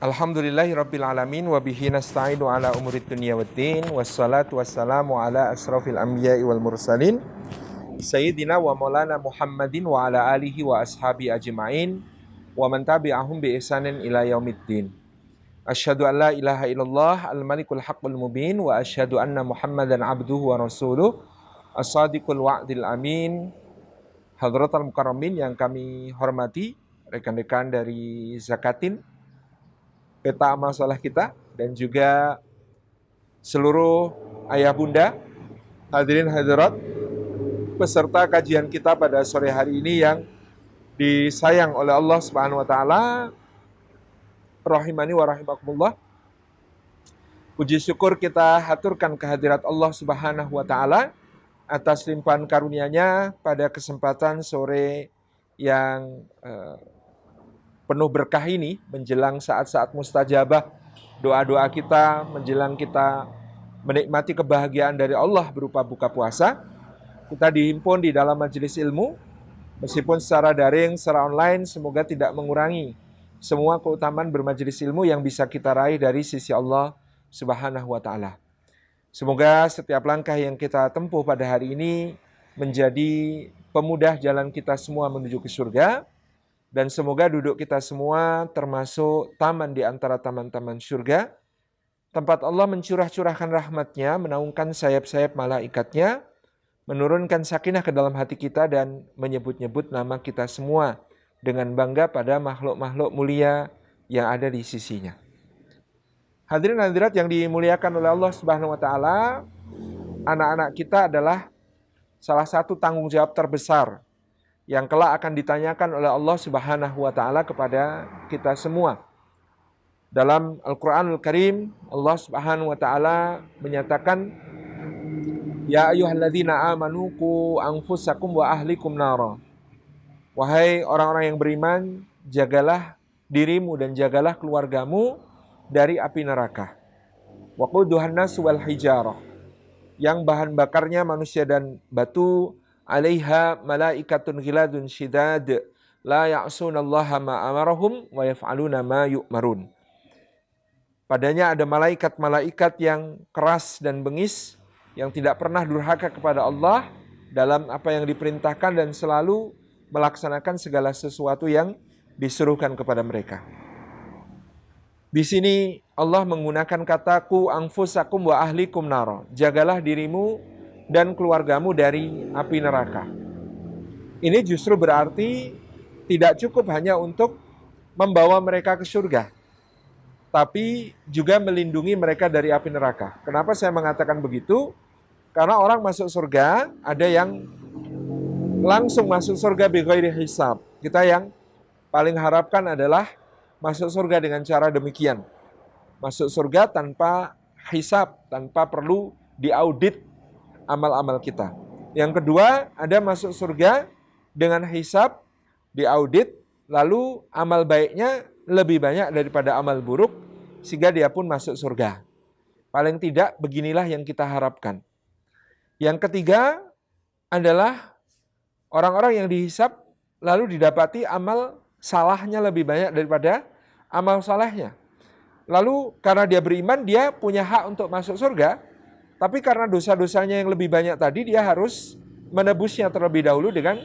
Alhamdulillahirabbil alamin wa bihi nasta'inu ala umurid dunya waddin wassalatu wassalamu ala asrofil anbiya'i wal mursalin sayyidina wa maulana Muhammadin wa ala alihi wa ashabi ajma'in wa man tabi'ahum bi ihsanin ila yaumiddin. Asyhadu an la ilaha illallah al-malikul haqqul mubin wa asyhadu anna Muhammadan abduhu wa rasuluh as-sadiqul wa'dil amin. Hadratal mukarramin yang kami hormati, rekan-rekan dari Zakatin, peta amal soleh kita, dan juga seluruh ayah bunda, hadirin hadirat, peserta kajian kita pada sore hari ini yang disayang oleh Allah Subhanahu wa taala, rahimani wa rahimakumullah. Puji syukur kita haturkan kehadirat Allah Subhanahu wa taala atas limpahan karunia-Nya pada kesempatan sore yang penuh berkah ini, menjelang saat-saat mustajabah doa-doa kita, menjelang kita menikmati kebahagiaan dari Allah berupa buka puasa. Kita dihimpun di dalam majelis ilmu, meskipun secara daring, secara online, semoga tidak mengurangi semua keutamaan bermajelis ilmu yang bisa kita raih dari sisi Allah Subhanahu wa taala. Semoga setiap langkah yang kita tempuh pada hari ini menjadi pemudah jalan kita semua menuju ke surga. Dan semoga duduk kita semua termasuk taman di antara taman-taman surga, tempat Allah mencurah-curahkan rahmat-Nya, menaungkan sayap-sayap malaikatnya, menurunkan sakinah ke dalam hati kita dan menyebut-nyebut nama kita semua dengan bangga pada makhluk-makhluk mulia yang ada di sisinya. Hadirin hadirat yang dimuliakan oleh Allah Subhanahu wa taala, anak-anak kita adalah salah satu tanggung jawab terbesar yang kelak akan ditanyakan oleh Allah Subhanahu wa taala kepada kita semua. Dalam Al-Qur'anul Karim, Allah Subhanahu wa taala menyatakan, "Ya ayyuhalladzina amanu qu anfusakum wa ahlikum nara." Wahai orang-orang yang beriman, jagalah dirimu dan jagalah keluargamu dari api neraka. Waquduhan nas wal hijarah, yang bahan bakarnya manusia dan batu. Alaiha malaikatun ghiladun syidad la ya'sunallaha ma amarahum wa yaf'aluna ma yu'marun. Padanya ada malaikat-malaikat yang keras dan bengis, yang tidak pernah durhaka kepada Allah dalam apa yang diperintahkan dan selalu melaksanakan segala sesuatu yang disuruhkan kepada mereka. Di sini Allah menggunakan kata ku anfusakum wa ahlikum nara. Jagalah dirimu dan keluargamu dari api neraka. Ini justru berarti tidak cukup hanya untuk membawa mereka ke surga, tapi juga melindungi mereka dari api neraka. Kenapa saya mengatakan begitu? Karena orang masuk surga, ada yang langsung masuk surga bighairi hisab. Kita yang paling harapkan adalah masuk surga dengan cara demikian. Masuk surga tanpa hisab, tanpa perlu diaudit amal-amal kita. Yang kedua, ada masuk surga dengan hisab, diaudit, lalu amal baiknya lebih banyak daripada amal buruk, sehingga dia pun masuk surga. Paling tidak, beginilah yang kita harapkan. Yang ketiga adalah orang-orang yang dihisab, lalu didapati amal salahnya lebih banyak daripada amal salehnya. Lalu karena dia beriman, dia punya hak untuk masuk surga, tapi karena dosa-dosanya yang lebih banyak tadi, dia harus menebusnya terlebih dahulu dengan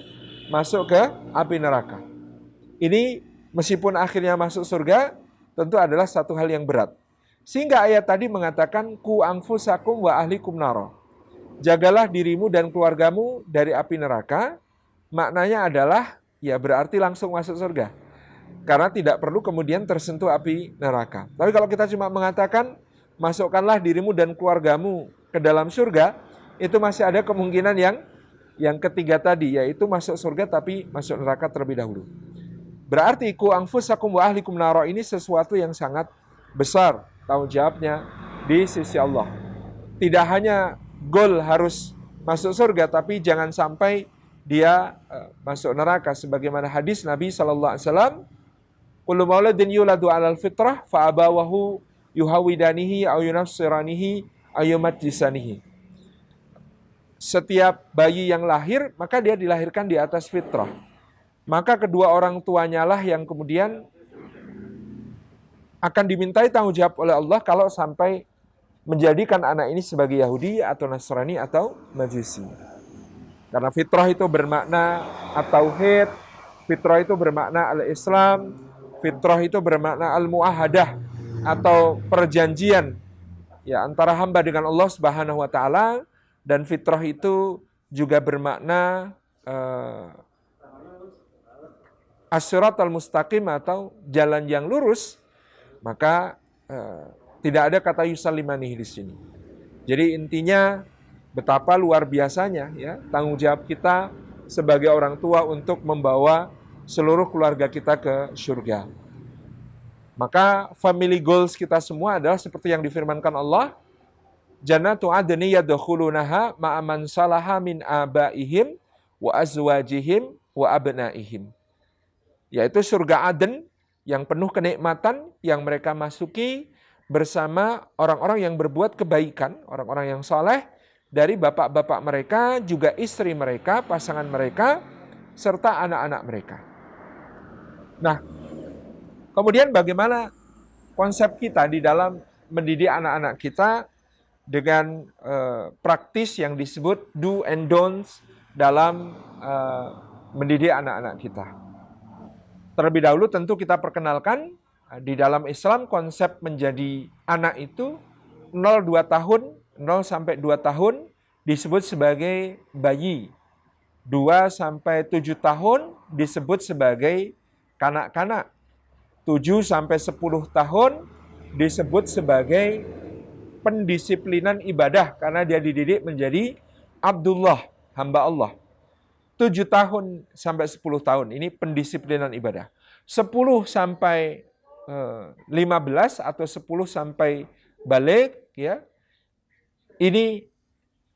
masuk ke api neraka. Ini meskipun akhirnya masuk surga, tentu adalah satu hal yang berat. Sehingga ayat tadi mengatakan, ku anfusakum wa ahlikum naro. Jagalah dirimu dan keluargamu dari api neraka. Maknanya adalah, ya berarti langsung masuk surga. Karena tidak perlu kemudian tersentuh api neraka. Tapi kalau kita cuma mengatakan, masukkanlah dirimu dan keluargamu ke dalam surga, itu masih ada kemungkinan yang ketiga tadi, yaitu masuk surga tapi masuk neraka terlebih dahulu. Berarti ku anfusakum wa ahlikum naro ini sesuatu yang sangat besar tanggung jawabnya di sisi Allah. Tidak hanya goal harus masuk surga, tapi jangan sampai dia masuk neraka, sebagaimana hadis Nabi SAW, kullu mauladin yuladu alal fitrah fa abawahu yuhawidanihi au yunassiranihi ayumat jisanihi. Setiap bayi yang lahir, maka dia dilahirkan di atas fitrah. Maka kedua orang tuanya lah yang kemudian akan dimintai tanggung jawab oleh Allah kalau sampai menjadikan anak ini sebagai Yahudi atau Nasrani atau Majusi. Karena fitrah itu bermakna at-tauhid, fitrah itu bermakna al-Islam, fitrah itu bermakna al-muahadah atau perjanjian ya antara hamba dengan Allah Subhanahu wa taala, dan fitrah itu juga bermakna as-siratal mustaqim atau jalan yang lurus. Maka tidak ada kata yusallimani di sini. Jadi intinya betapa luar biasanya ya tanggung jawab kita sebagai orang tua untuk membawa seluruh keluarga kita ke surga. Maka family goals kita semua adalah seperti yang difirmankan Allah, jannatu adni yadkhulunaha ma'aman salaha min abaihim wa azwajihim wa abnaihim. Yaitu surga Aden yang penuh kenikmatan yang mereka masuki bersama orang-orang yang berbuat kebaikan, orang-orang yang soleh dari bapak-bapak mereka, juga istri mereka, pasangan mereka, serta anak-anak mereka. Nah, kemudian bagaimana konsep kita di dalam mendidik anak-anak kita dengan praktis yang disebut do and don'ts dalam mendidik anak-anak kita. Terlebih dahulu tentu kita perkenalkan di dalam Islam konsep menjadi anak itu 0-2 tahun, 0 sampai 2 tahun disebut sebagai bayi. 2 sampai 7 tahun disebut sebagai kanak-kanak. 7 sampai 10 tahun disebut sebagai pendisiplinan ibadah karena dia dididik menjadi Abdullah, hamba Allah. 7 tahun sampai 10 tahun ini pendisiplinan ibadah. 10 sampai 15 atau 10 sampai balik ya. Ini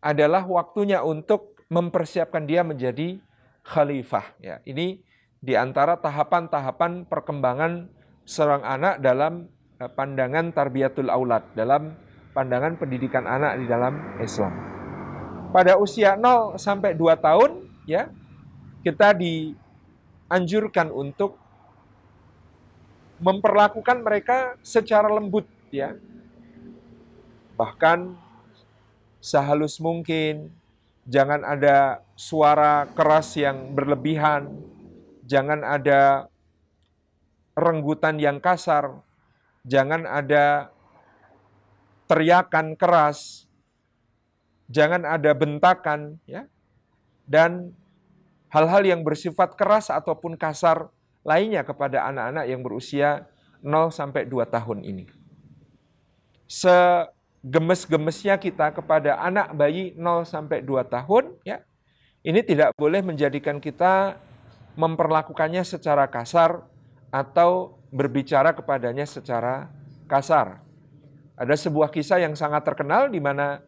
adalah waktunya untuk mempersiapkan dia menjadi khalifah ya. Ini di antara tahapan-tahapan perkembangan seorang anak dalam pandangan tarbiyatul aulad, dalam pandangan pendidikan anak di dalam Islam. Pada usia 0 sampai 2 tahun ya, kita dianjurkan untuk memperlakukan mereka secara lembut ya. Bahkan sehalus mungkin, jangan ada suara keras yang berlebihan, jangan ada renggutan yang kasar, jangan ada teriakan keras, jangan ada bentakan ya. Dan hal-hal yang bersifat keras ataupun kasar lainnya kepada anak-anak yang berusia 0 sampai 2 tahun ini. Segemes-gemesnya kita kepada anak bayi 0 sampai 2 tahun ya. Ini tidak boleh menjadikan kita memperlakukannya secara kasar atau berbicara kepadanya secara kasar. Ada sebuah kisah yang sangat terkenal di mana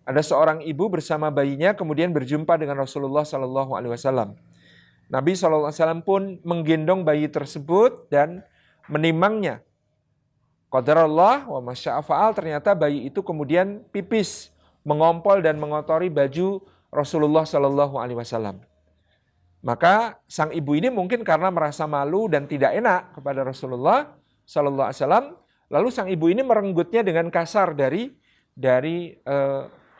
ada seorang ibu bersama bayinya kemudian berjumpa dengan Rasulullah SAW. Nabi SAW pun menggendong bayi tersebut dan menimangnya. Qadarullah wa masya'a fa'al, ternyata bayi itu kemudian pipis, mengompol dan mengotori baju Rasulullah SAW. Maka sang ibu ini mungkin karena merasa malu dan tidak enak kepada Rasulullah SAW, lalu sang ibu ini merenggutnya dengan kasar dari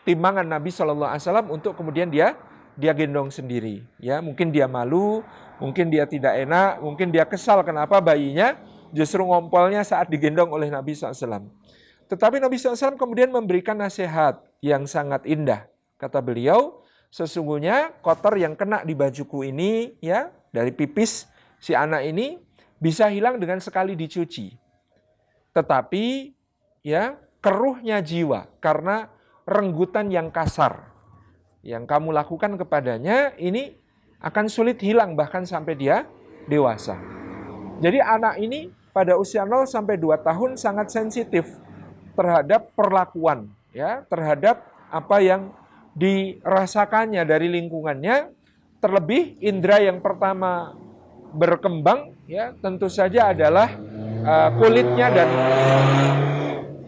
timangan Nabi SAW untuk kemudian dia gendong sendiri. Ya, mungkin dia malu, mungkin dia tidak enak, mungkin dia kesal kenapa bayinya justru ngompolnya saat digendong oleh Nabi SAW. Tetapi Nabi SAW kemudian memberikan nasihat yang sangat indah. Kata beliau, sesungguhnya kotor yang kena di bajuku ini, ya, dari pipis si anak ini bisa hilang dengan sekali dicuci. Tetapi, ya, keruhnya jiwa karena renggutan yang kasar yang kamu lakukan kepadanya ini akan sulit hilang bahkan sampai dia dewasa. Jadi anak ini pada usia 0 sampai 2 tahun sangat sensitif terhadap perlakuan, ya, terhadap apa yang dirasakannya dari lingkungannya. Terlebih indera yang pertama berkembang, ya, tentu saja adalah kulitnya dan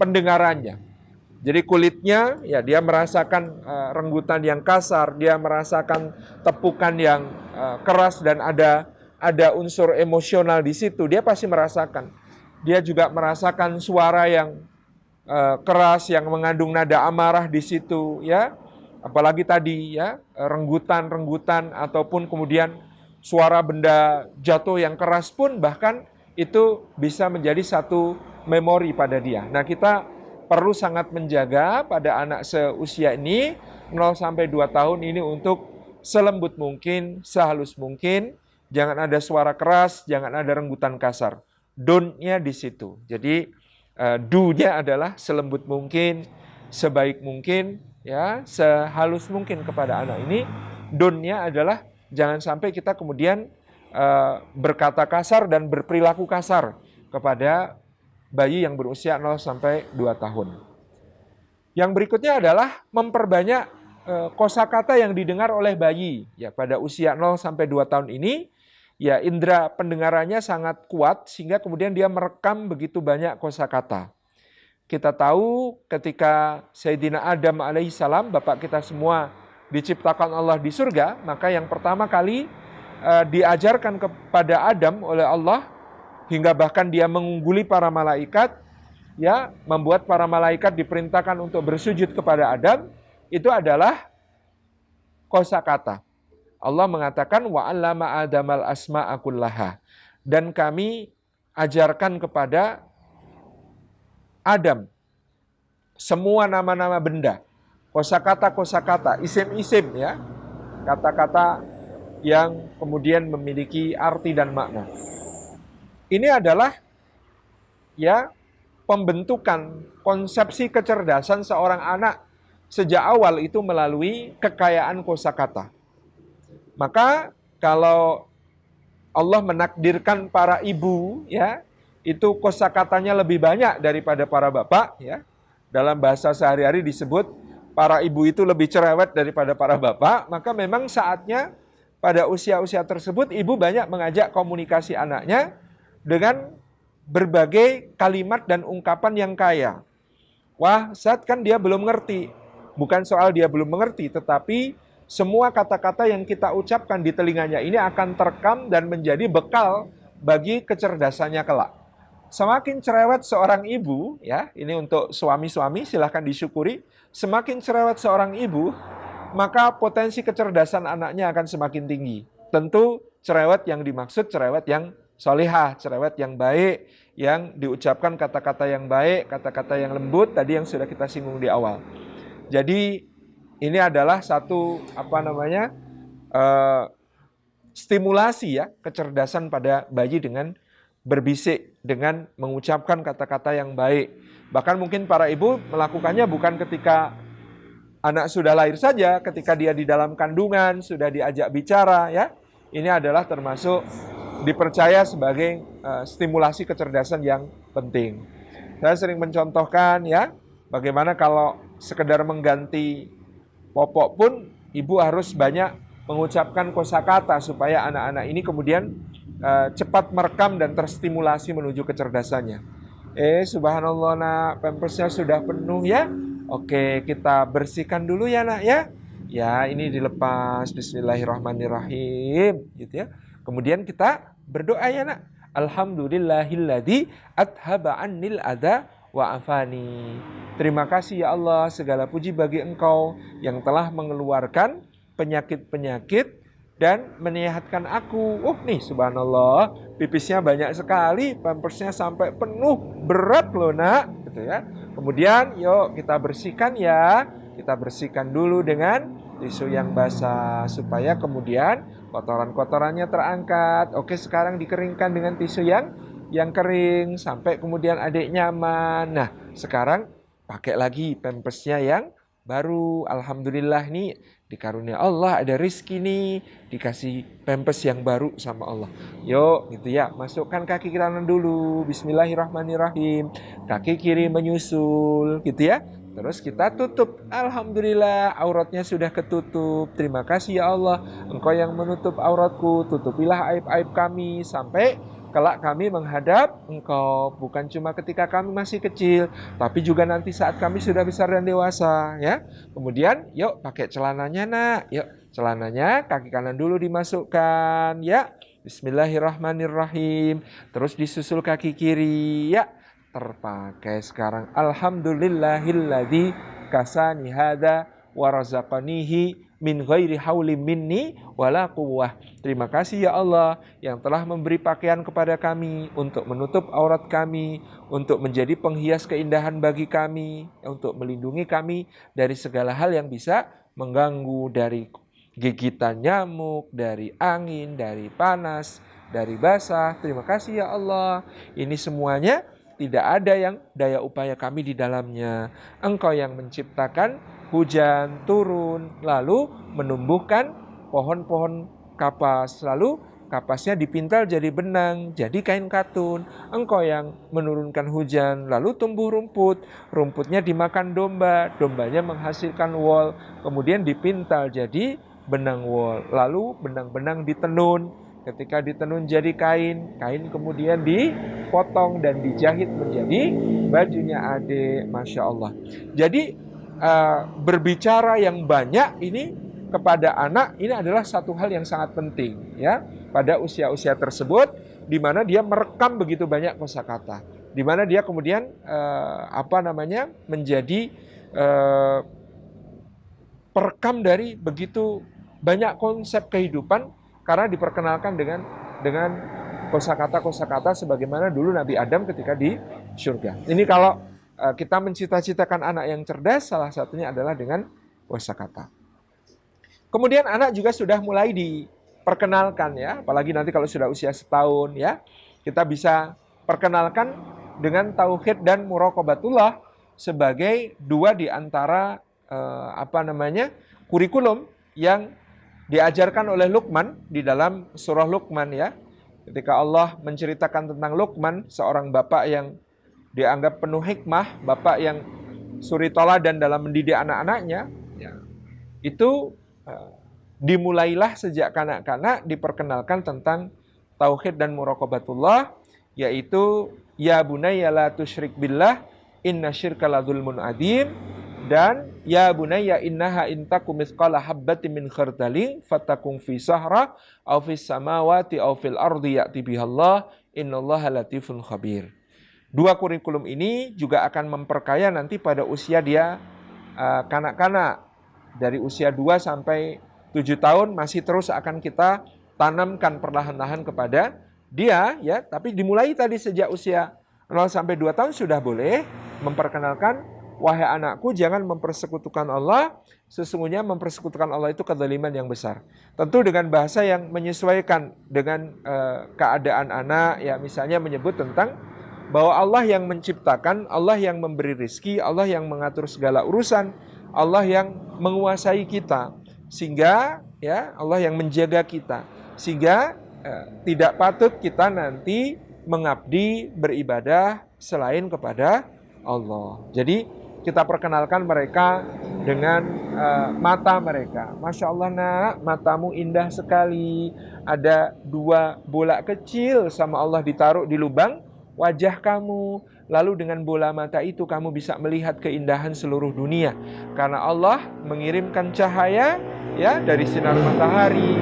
pendengarannya. Jadi kulitnya, ya, dia merasakan renggutan yang kasar, dia merasakan tepukan yang keras dan ada unsur emosional di situ. Dia pasti merasakan. dia juga merasakan suara yang keras yang mengandung nada amarah di situ, ya. Apalagi tadi ya, renggutan-renggutan ataupun kemudian suara benda jatuh yang keras pun bahkan itu bisa menjadi satu memori pada dia. Nah, kita perlu sangat menjaga pada anak seusia ini 0 sampai 2 tahun ini untuk selembut mungkin, sehalus mungkin, jangan ada suara keras, jangan ada renggutan kasar. Don't-nya di situ. Jadi do-nya adalah selembut mungkin, sebaik mungkin, ya, sehalus mungkin kepada anak ini. Don't-nya adalah jangan sampai kita kemudian berkata kasar dan berperilaku kasar kepada bayi yang berusia 0 sampai 2 tahun. Yang berikutnya adalah memperbanyak kosakata yang didengar oleh bayi. Ya, pada usia 0 sampai 2 tahun ini, ya, indera pendengarannya sangat kuat sehingga kemudian dia merekam begitu banyak kosakata. Kita tahu ketika Sayyidina Adam alaihissalam, bapak kita semua diciptakan Allah di surga, maka yang pertama kali diajarkan kepada Adam oleh Allah, hingga bahkan dia mengungguli para malaikat, ya, membuat para malaikat diperintahkan untuk bersujud kepada Adam, itu adalah kosakata. Allah mengatakan wa 'allama Adamal asma'a kullaha, dan kami ajarkan kepada Adam semua nama-nama benda, kosakata, isim-isim, ya, kata-kata yang kemudian memiliki arti dan makna. Ini adalah, ya, pembentukan konsepsi kecerdasan seorang anak sejak awal itu melalui kekayaan kosakata. Maka kalau Allah menakdirkan para ibu, ya, itu kosakatanya lebih banyak daripada para bapak, ya. Dalam bahasa sehari-hari disebut para ibu itu lebih cerewet daripada para bapak, maka memang saatnya pada usia-usia tersebut ibu banyak mengajak komunikasi anaknya dengan berbagai kalimat dan ungkapan yang kaya. Wah, saat kan dia belum ngerti. Bukan soal dia belum mengerti, tetapi semua kata-kata yang kita ucapkan di telinganya ini akan terekam dan menjadi bekal bagi kecerdasannya kelak. Semakin cerewet seorang ibu, ya, ini untuk suami-suami silahkan disyukuri, semakin cerewet seorang ibu, maka potensi kecerdasan anaknya akan semakin tinggi. Tentu cerewet yang dimaksud cerewet yang solihah, cerewet yang baik, yang diucapkan kata-kata yang baik, kata-kata yang lembut, tadi yang sudah kita singgung di awal. Jadi ini adalah satu stimulasi, ya, kecerdasan pada bayi dengan berbisik, dengan mengucapkan kata-kata yang baik. Bahkan mungkin para ibu melakukannya bukan ketika anak sudah lahir saja, ketika dia di dalam kandungan sudah diajak bicara, ya. Ini adalah termasuk dipercaya sebagai stimulasi kecerdasan yang penting. Saya sering mencontohkan, ya, bagaimana kalau sekedar mengganti popok pun ibu harus banyak mengucapkan kosakata supaya anak-anak ini kemudian cepat merekam dan terstimulasi menuju kecerdasannya. Subhanallah nak, pampersnya sudah penuh, ya. Oke, kita bersihkan dulu ya nak, ya. Ya, ini dilepas, bismillahirrahmanirrahim, gitu, ya. Kemudian kita berdoa, ya nak. Alhamdulillahilladzi athhaba annil adza wa afani. Terima kasih ya Allah, segala puji bagi Engkau yang telah mengeluarkan penyakit-penyakit dan menyehatkan aku. Nih subhanallah, pipisnya banyak sekali, pampersnya sampai penuh, berat loh nak, gitu, ya. Kemudian yuk kita bersihkan, ya. Kita bersihkan dulu dengan tisu yang basah supaya kemudian kotoran-kotorannya terangkat. Oke, sekarang dikeringkan dengan tisu yang kering sampai kemudian adik nyaman. Nah, sekarang pakai lagi pampasnya yang baru. Alhamdulillah nih, dikarunia Allah ada rizki nih, dikasih pampas yang baru sama Allah. Yuk, gitu ya, masukkan kaki kanan dulu, bismillahirrahmanirrahim. Kaki kiri menyusul, gitu ya. Terus kita tutup. Alhamdulillah, auratnya sudah ketutup. Terima kasih ya Allah, Engkau yang menutup auratku. Tutupilah aib-aib kami sampai kelak kami menghadap Engkau, bukan cuma ketika kami masih kecil, tapi juga nanti saat kami sudah besar dan dewasa, ya. Kemudian yuk pakai celananya nak, yuk celananya kaki kanan dulu dimasukkan, ya. Bismillahirrahmanirrahim. Terus disusul kaki kiri. Ya, terpakai sekarang. Alhamdulillahilladzi kasani hadza wa razaqanihi min ghairi hauli minni wala quwwah. Terima kasih ya Allah yang telah memberi pakaian kepada kami untuk menutup aurat kami, untuk menjadi penghias keindahan bagi kami, untuk melindungi kami dari segala hal yang bisa mengganggu, dari gigitan nyamuk, dari angin, dari panas, dari basah. Terima kasih ya Allah. Ini semuanya tidak ada yang daya upaya kami di dalamnya. Engkau yang menciptakan hujan turun, lalu menumbuhkan pohon-pohon kapas, lalu kapasnya dipintal jadi benang, jadi kain katun. Engkau yang menurunkan hujan, lalu tumbuh rumput, rumputnya dimakan domba, dombanya menghasilkan wol, kemudian dipintal jadi benang wol, lalu benang-benang ditenun. Ketika ditenun jadi kain, kain kemudian dipotong dan dijahit menjadi bajunya adik. Masya Allah. Jadi berbicara yang banyak ini kepada anak ini adalah satu hal yang sangat penting ya pada usia-usia tersebut, di mana dia merekam begitu banyak kosakata, di mana dia kemudian menjadi perekam dari begitu banyak konsep kehidupan karena diperkenalkan dengan kosakata sebagaimana dulu Nabi Adam ketika di surga. Ini kalau kita mencita-citakan anak yang cerdas, salah satunya adalah dengan kosakata. Kemudian anak juga sudah mulai diperkenalkan ya, apalagi nanti kalau sudah usia setahun ya, kita bisa perkenalkan dengan tauhid dan muraqabatullah sebagai dua di antara kurikulum yang diajarkan oleh Luqman di dalam surah Luqman ya. Ketika Allah menceritakan tentang Luqman, seorang bapak yang dianggap penuh hikmah, bapak yang suri toladan dalam mendidik anak-anaknya, ya, itu dimulailah sejak kanak-kanak diperkenalkan tentang tauhid dan muraqabatullah, yaitu ya bunayya la tusyrik billah inna syirka la dzulmun adzim, dan ya bunayya innaha intakum mithqala habbatin min khardalin fatakum fi sahra aw fis samawati aw fil ardi ya'ti bihallah innallaha latifun khabir. Dua kurikulum ini juga akan memperkaya nanti pada usia dia kanak-kanak dari usia 2 sampai 7 tahun masih terus akan kita tanamkan perlahan-lahan kepada dia ya, tapi dimulai tadi sejak usia 0 sampai 2 tahun sudah boleh memperkenalkan, wahai anakku, jangan mempersekutukan Allah. Sesungguhnya mempersekutukan Allah itu kezaliman yang besar. Tentu dengan bahasa yang menyesuaikan dengan keadaan anak. Ya, misalnya menyebut tentang bahwa Allah yang menciptakan, Allah yang memberi rizki, Allah yang mengatur segala urusan, Allah yang menguasai kita, sehingga ya Allah yang menjaga kita, sehingga tidak patut kita nanti mengabdi beribadah selain kepada Allah. Jadi kita perkenalkan mereka dengan mata mereka. Masya Allah nak, matamu indah sekali. Ada 2 bola kecil sama Allah ditaruh di lubang wajah kamu. Lalu dengan bola mata itu kamu bisa melihat keindahan seluruh dunia. Karena Allah mengirimkan cahaya ya dari sinar matahari,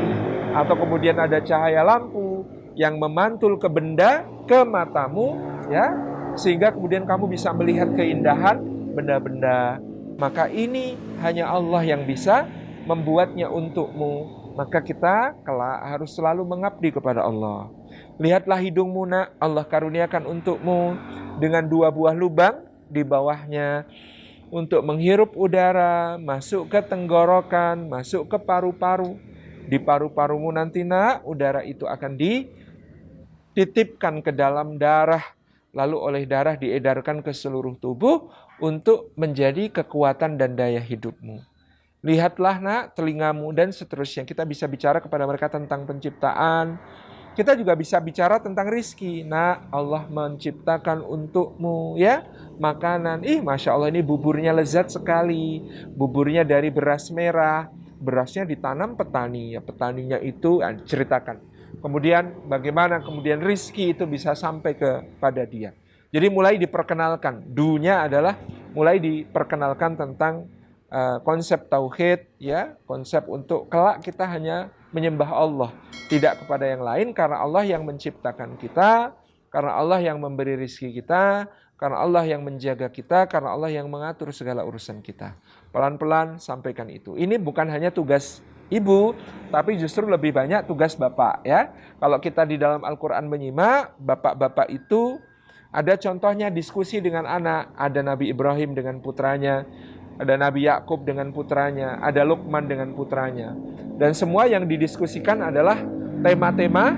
atau kemudian ada cahaya lampu yang memantul ke benda, ke matamu ya, sehingga kemudian kamu bisa melihat keindahan benda-benda. Maka ini hanya Allah yang bisa membuatnya untukmu. Maka kita kelak harus selalu mengabdi kepada Allah. Lihatlah hidungmu nak, Allah karuniakan untukmu dengan 2 buah lubang di bawahnya untuk menghirup udara, masuk ke tenggorokan, masuk ke paru-paru. Di paru-parumu nanti nak, udara itu akan dititipkan ke dalam darah, lalu oleh darah diedarkan ke seluruh tubuh untuk menjadi kekuatan dan daya hidupmu. Lihatlah nak, telingamu, dan seterusnya. Kita bisa bicara kepada mereka tentang penciptaan. Kita juga bisa bicara tentang rizki. Nak, Allah menciptakan untukmu ya makanan. Masya Allah, ini buburnya lezat sekali. Buburnya dari beras merah. Berasnya ditanam petani. Ya, petaninya itu ceritakan. Kemudian bagaimana kemudian rizki itu bisa sampai kepada dia. Jadi mulai diperkenalkan. Dunia adalah mulai diperkenalkan tentang konsep tauhid, ya, konsep untuk kelak kita hanya menyembah Allah, tidak kepada yang lain, karena Allah yang menciptakan kita, karena Allah yang memberi rizki kita, karena Allah yang menjaga kita, karena Allah yang mengatur segala urusan kita. Pelan-pelan sampaikan itu. Ini bukan hanya tugas ibu, tapi justru lebih banyak tugas bapak, ya. Kalau kita di dalam Al-Quran menyimak, bapak-bapak itu ada contohnya diskusi dengan anak. Ada Nabi Ibrahim dengan putranya, ada Nabi Yakub dengan putranya, ada Luqman dengan putranya. Dan semua yang didiskusikan adalah tema-tema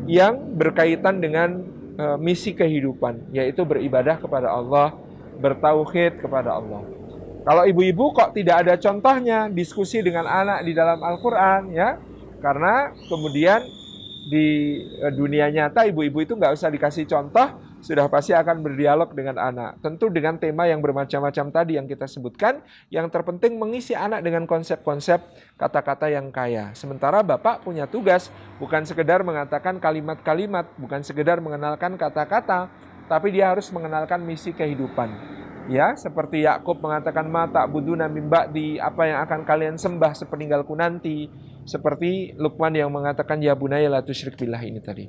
yang berkaitan dengan misi kehidupan, yaitu beribadah kepada Allah, bertauhid kepada Allah. Kalau ibu-ibu kok tidak ada contohnya diskusi dengan anak di dalam Al-Quran, ya? Karena kemudian di dunia nyata ibu-ibu itu nggak usah dikasih contoh, sudah pasti akan berdialog dengan anak. Tentu dengan tema yang bermacam-macam tadi yang kita sebutkan, yang terpenting mengisi anak dengan konsep-konsep kata-kata yang kaya. Sementara bapak punya tugas, bukan sekedar mengatakan kalimat-kalimat, bukan sekedar mengenalkan kata-kata, tapi dia harus mengenalkan misi kehidupan. Ya, seperti Yakub mengatakan mata buduna min ba'di, apa yang akan kalian sembah sepeninggalku nanti. Seperti Luqman yang mengatakan ya bunaya la tusyrik billah ini tadi.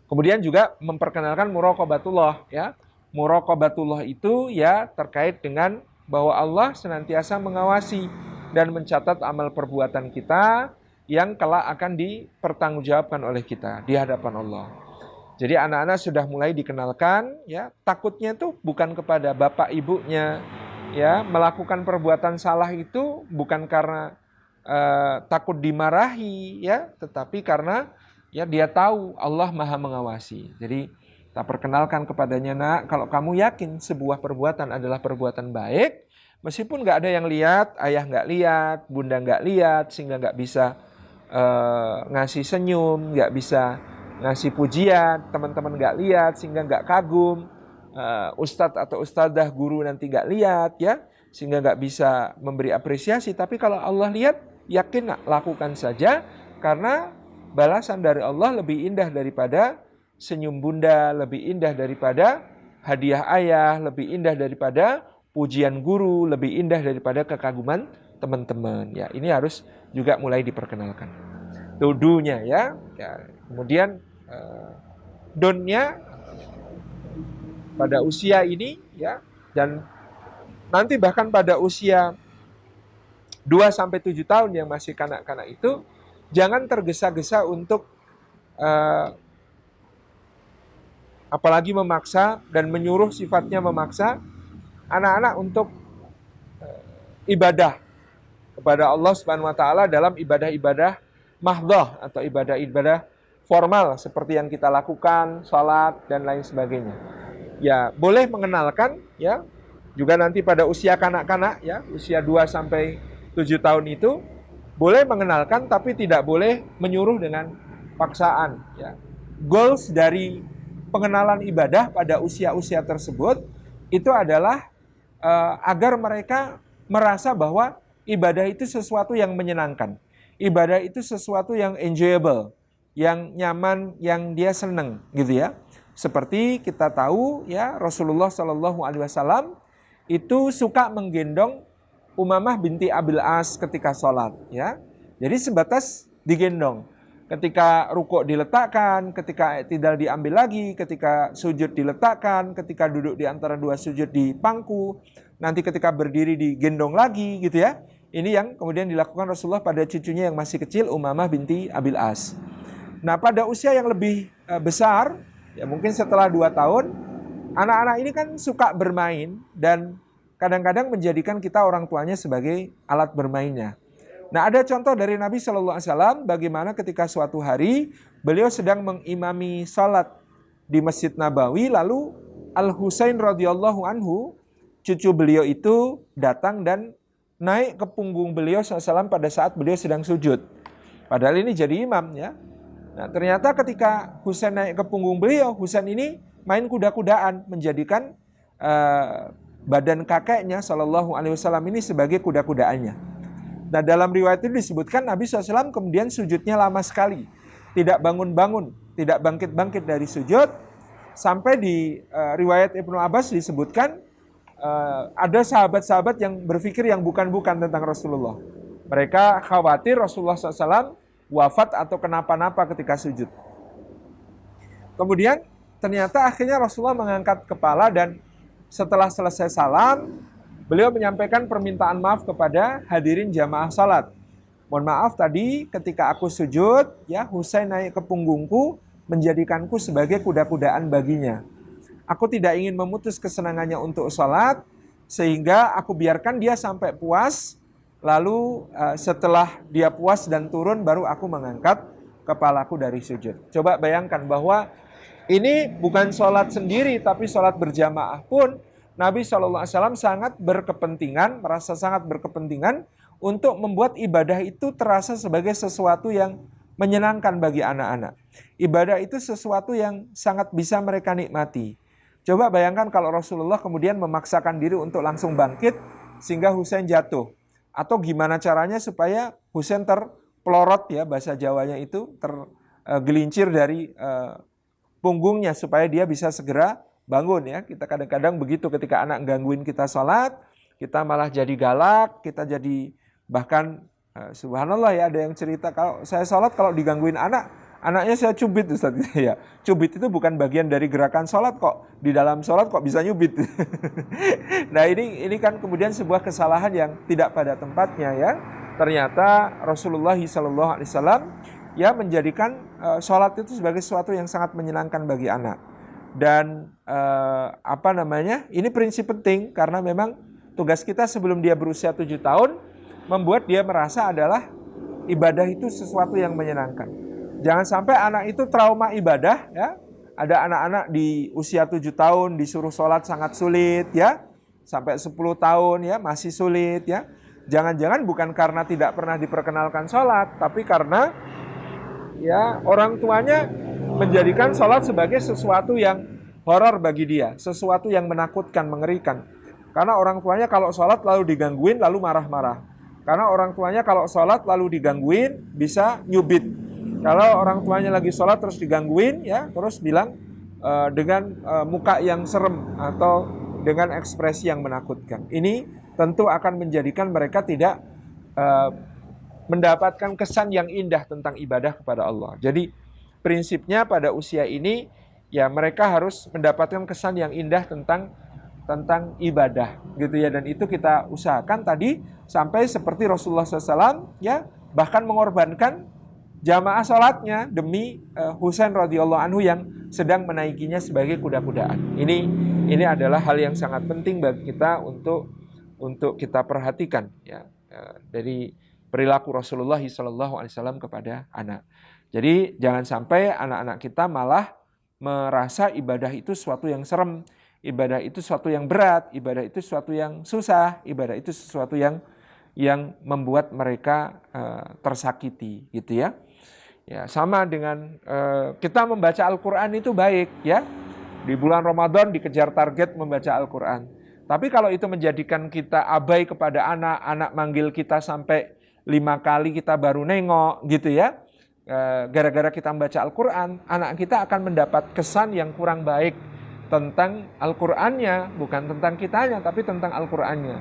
Kemudian juga memperkenalkan muraqabatullah, ya. Muraqabatullah itu ya terkait dengan bahwa Allah senantiasa mengawasi dan mencatat amal perbuatan kita yang kelak akan dipertanggungjawabkan oleh kita di hadapan Allah. Jadi anak-anak sudah mulai dikenalkan, ya, takutnya tuh bukan kepada bapak ibunya, ya, melakukan perbuatan salah itu bukan karena takut dimarahi, ya, tetapi karena ya dia tahu Allah Maha mengawasi. Jadi kita perkenalkan kepadanya, nak, kalau kamu yakin sebuah perbuatan adalah perbuatan baik, meskipun nggak ada yang lihat, ayah nggak lihat, bunda nggak lihat, sehingga nggak bisa ngasih senyum, nggak bisa ngasih pujian, teman-teman nggak lihat sehingga nggak kagum, ustadz atau ustadzah guru nanti nggak lihat, ya, sehingga nggak bisa memberi apresiasi. Tapi kalau Allah lihat, yakin, lakukan saja, karena balasan dari Allah lebih indah daripada senyum bunda, lebih indah daripada hadiah ayah, lebih indah daripada pujian guru, lebih indah daripada kekaguman teman-teman. Ya, ini harus juga mulai diperkenalkan. Do-nya, ya. Kemudian don'tnya pada usia ini, ya, dan nanti bahkan pada usia 2-7 tahun yang masih kanak-kanak itu, jangan tergesa-gesa untuk apalagi memaksa dan menyuruh, sifatnya memaksa anak-anak untuk ibadah kepada Allah Subhanahu wa taala dalam ibadah-ibadah mahdhah atau ibadah-ibadah formal seperti yang kita lakukan, salat dan lain sebagainya. Ya, boleh mengenalkan, ya. Juga nanti pada usia kanak-kanak, ya, usia 2-7 tahun itu boleh mengenalkan, tapi tidak boleh menyuruh dengan paksaan, ya. Goals dari pengenalan ibadah pada usia-usia tersebut itu adalah agar mereka merasa bahwa ibadah itu sesuatu yang menyenangkan. Ibadah itu sesuatu yang enjoyable, yang nyaman, yang dia senang, gitu ya. Seperti kita tahu, ya, Rasulullah SAW itu suka menggendong Umamah binti Abil As ketika sholat, ya. Jadi sebatas digendong. Ketika rukuk diletakkan, ketika i'tidal diambil lagi, ketika sujud diletakkan, ketika duduk di antara dua sujud di pangku, nanti ketika berdiri digendong lagi, gitu ya. Ini yang kemudian dilakukan Rasulullah pada cucunya yang masih kecil, Umamah binti Abil As. Nah, pada usia yang lebih besar, ya mungkin setelah 2 tahun, anak-anak ini kan suka bermain dan kadang-kadang menjadikan kita orang tuanya sebagai alat bermainnya. Nah, ada contoh dari Nabi SAW bagaimana ketika suatu hari beliau sedang mengimami salat di Masjid Nabawi, lalu Al-Husain radhiyallahu anhu, cucu beliau itu datang dan naik ke punggung beliau SAW pada saat beliau sedang sujud. Padahal ini jadi imam, ya. Nah, ternyata ketika Husain naik ke punggung beliau, Husain ini main kuda-kudaan, menjadikan badan kakeknya Shallallahu Alaihi Wasallam ini sebagai kuda-kudaannya. Nah, dalam riwayat itu disebutkan Nabi SAW kemudian sujudnya lama sekali, tidak bangun-bangun, tidak bangkit-bangkit dari sujud, sampai di riwayat Ibnu Abbas disebutkan ada sahabat-sahabat yang berpikir yang bukan-bukan tentang Rasulullah. Mereka khawatir Rasulullah SAW wafat atau kenapa-napa ketika sujud. Kemudian ternyata akhirnya Rasulullah mengangkat kepala dan setelah selesai salam, beliau menyampaikan permintaan maaf kepada hadirin jamaah salat. Mohon maaf tadi ketika aku sujud, ya Husain naik ke punggungku, menjadikanku sebagai kuda-kudaan baginya. Aku tidak ingin memutus kesenangannya untuk salat, sehingga aku biarkan dia sampai puas. Lalu setelah dia puas dan turun, baru aku mengangkat kepalaku dari sujud. Coba bayangkan bahwa ini bukan sholat sendiri, tapi sholat berjamaah pun Nabi SAW sangat berkepentingan, merasa sangat berkepentingan untuk membuat ibadah itu terasa sebagai sesuatu yang menyenangkan bagi anak-anak. Ibadah itu sesuatu yang sangat bisa mereka nikmati. Coba bayangkan kalau Rasulullah kemudian memaksakan diri untuk langsung bangkit sehingga Husain jatuh. Atau gimana caranya supaya Husain terpelorot, ya bahasa Jawanya itu, tergelincir dari punggungnya supaya dia bisa segera bangun, ya. Kita kadang-kadang begitu ketika anak gangguin kita sholat, kita malah jadi galak, kita jadi bahkan subhanallah ya, ada yang cerita kalau saya sholat kalau digangguin anaknya saya cubit Ustaz. Ya, cubit itu bukan bagian dari gerakan sholat kok. Di dalam sholat kok bisa nyubit. Nah ini kan kemudian sebuah kesalahan yang tidak pada tempatnya, ya. Ternyata Rasulullah SAW ya menjadikan sholat itu sebagai sesuatu yang sangat menyenangkan bagi anak. Dan ini prinsip penting karena memang tugas kita sebelum dia berusia 7 tahun membuat dia merasa adalah ibadah itu sesuatu yang menyenangkan. Jangan sampai anak itu trauma ibadah, ya. Ada anak-anak di usia 7 tahun disuruh sholat sangat sulit, ya. Sampai 10 tahun ya masih sulit, ya. Jangan-jangan bukan karena tidak pernah diperkenalkan sholat, tapi karena ya orang tuanya menjadikan sholat sebagai sesuatu yang horor bagi dia, sesuatu yang menakutkan, mengerikan. Karena orang tuanya kalau sholat lalu digangguin, lalu marah-marah. Karena orang tuanya kalau sholat lalu digangguin, bisa nyubit. Kalau orang tuanya lagi sholat terus digangguin, ya terus bilang dengan muka yang serem atau dengan ekspresi yang menakutkan. Ini tentu akan menjadikan mereka tidak mendapatkan kesan yang indah tentang ibadah kepada Allah. Jadi prinsipnya pada usia ini ya mereka harus mendapatkan kesan yang indah tentang ibadah gitu ya, dan itu kita usahakan tadi sampai seperti Rasulullah SAW ya bahkan mengorbankan jamaah sholatnya demi Husain radhiyallahu anhu yang sedang menaikinya sebagai kuda-kudaan. Ini adalah hal yang sangat penting bagi kita untuk kita perhatikan ya dari perilaku Rasulullah SAW kepada anak. Jadi jangan sampai anak-anak kita malah merasa ibadah itu sesuatu yang serem, ibadah itu sesuatu yang berat, ibadah itu sesuatu yang susah, ibadah itu sesuatu yang membuat mereka tersakiti, gitu ya. Ya sama dengan kita membaca Al-Quran itu baik, ya. Di bulan Ramadan dikejar target membaca Al-Quran. Tapi kalau itu menjadikan kita abai kepada anak manggil kita sampai 5 kali kita baru nengok, gitu ya. Gara-gara kita membaca Al-Quran, anak kita akan mendapat kesan yang kurang baik tentang Al-Qur'annya, bukan tentang kitanya, tapi tentang Al-Qur'annya.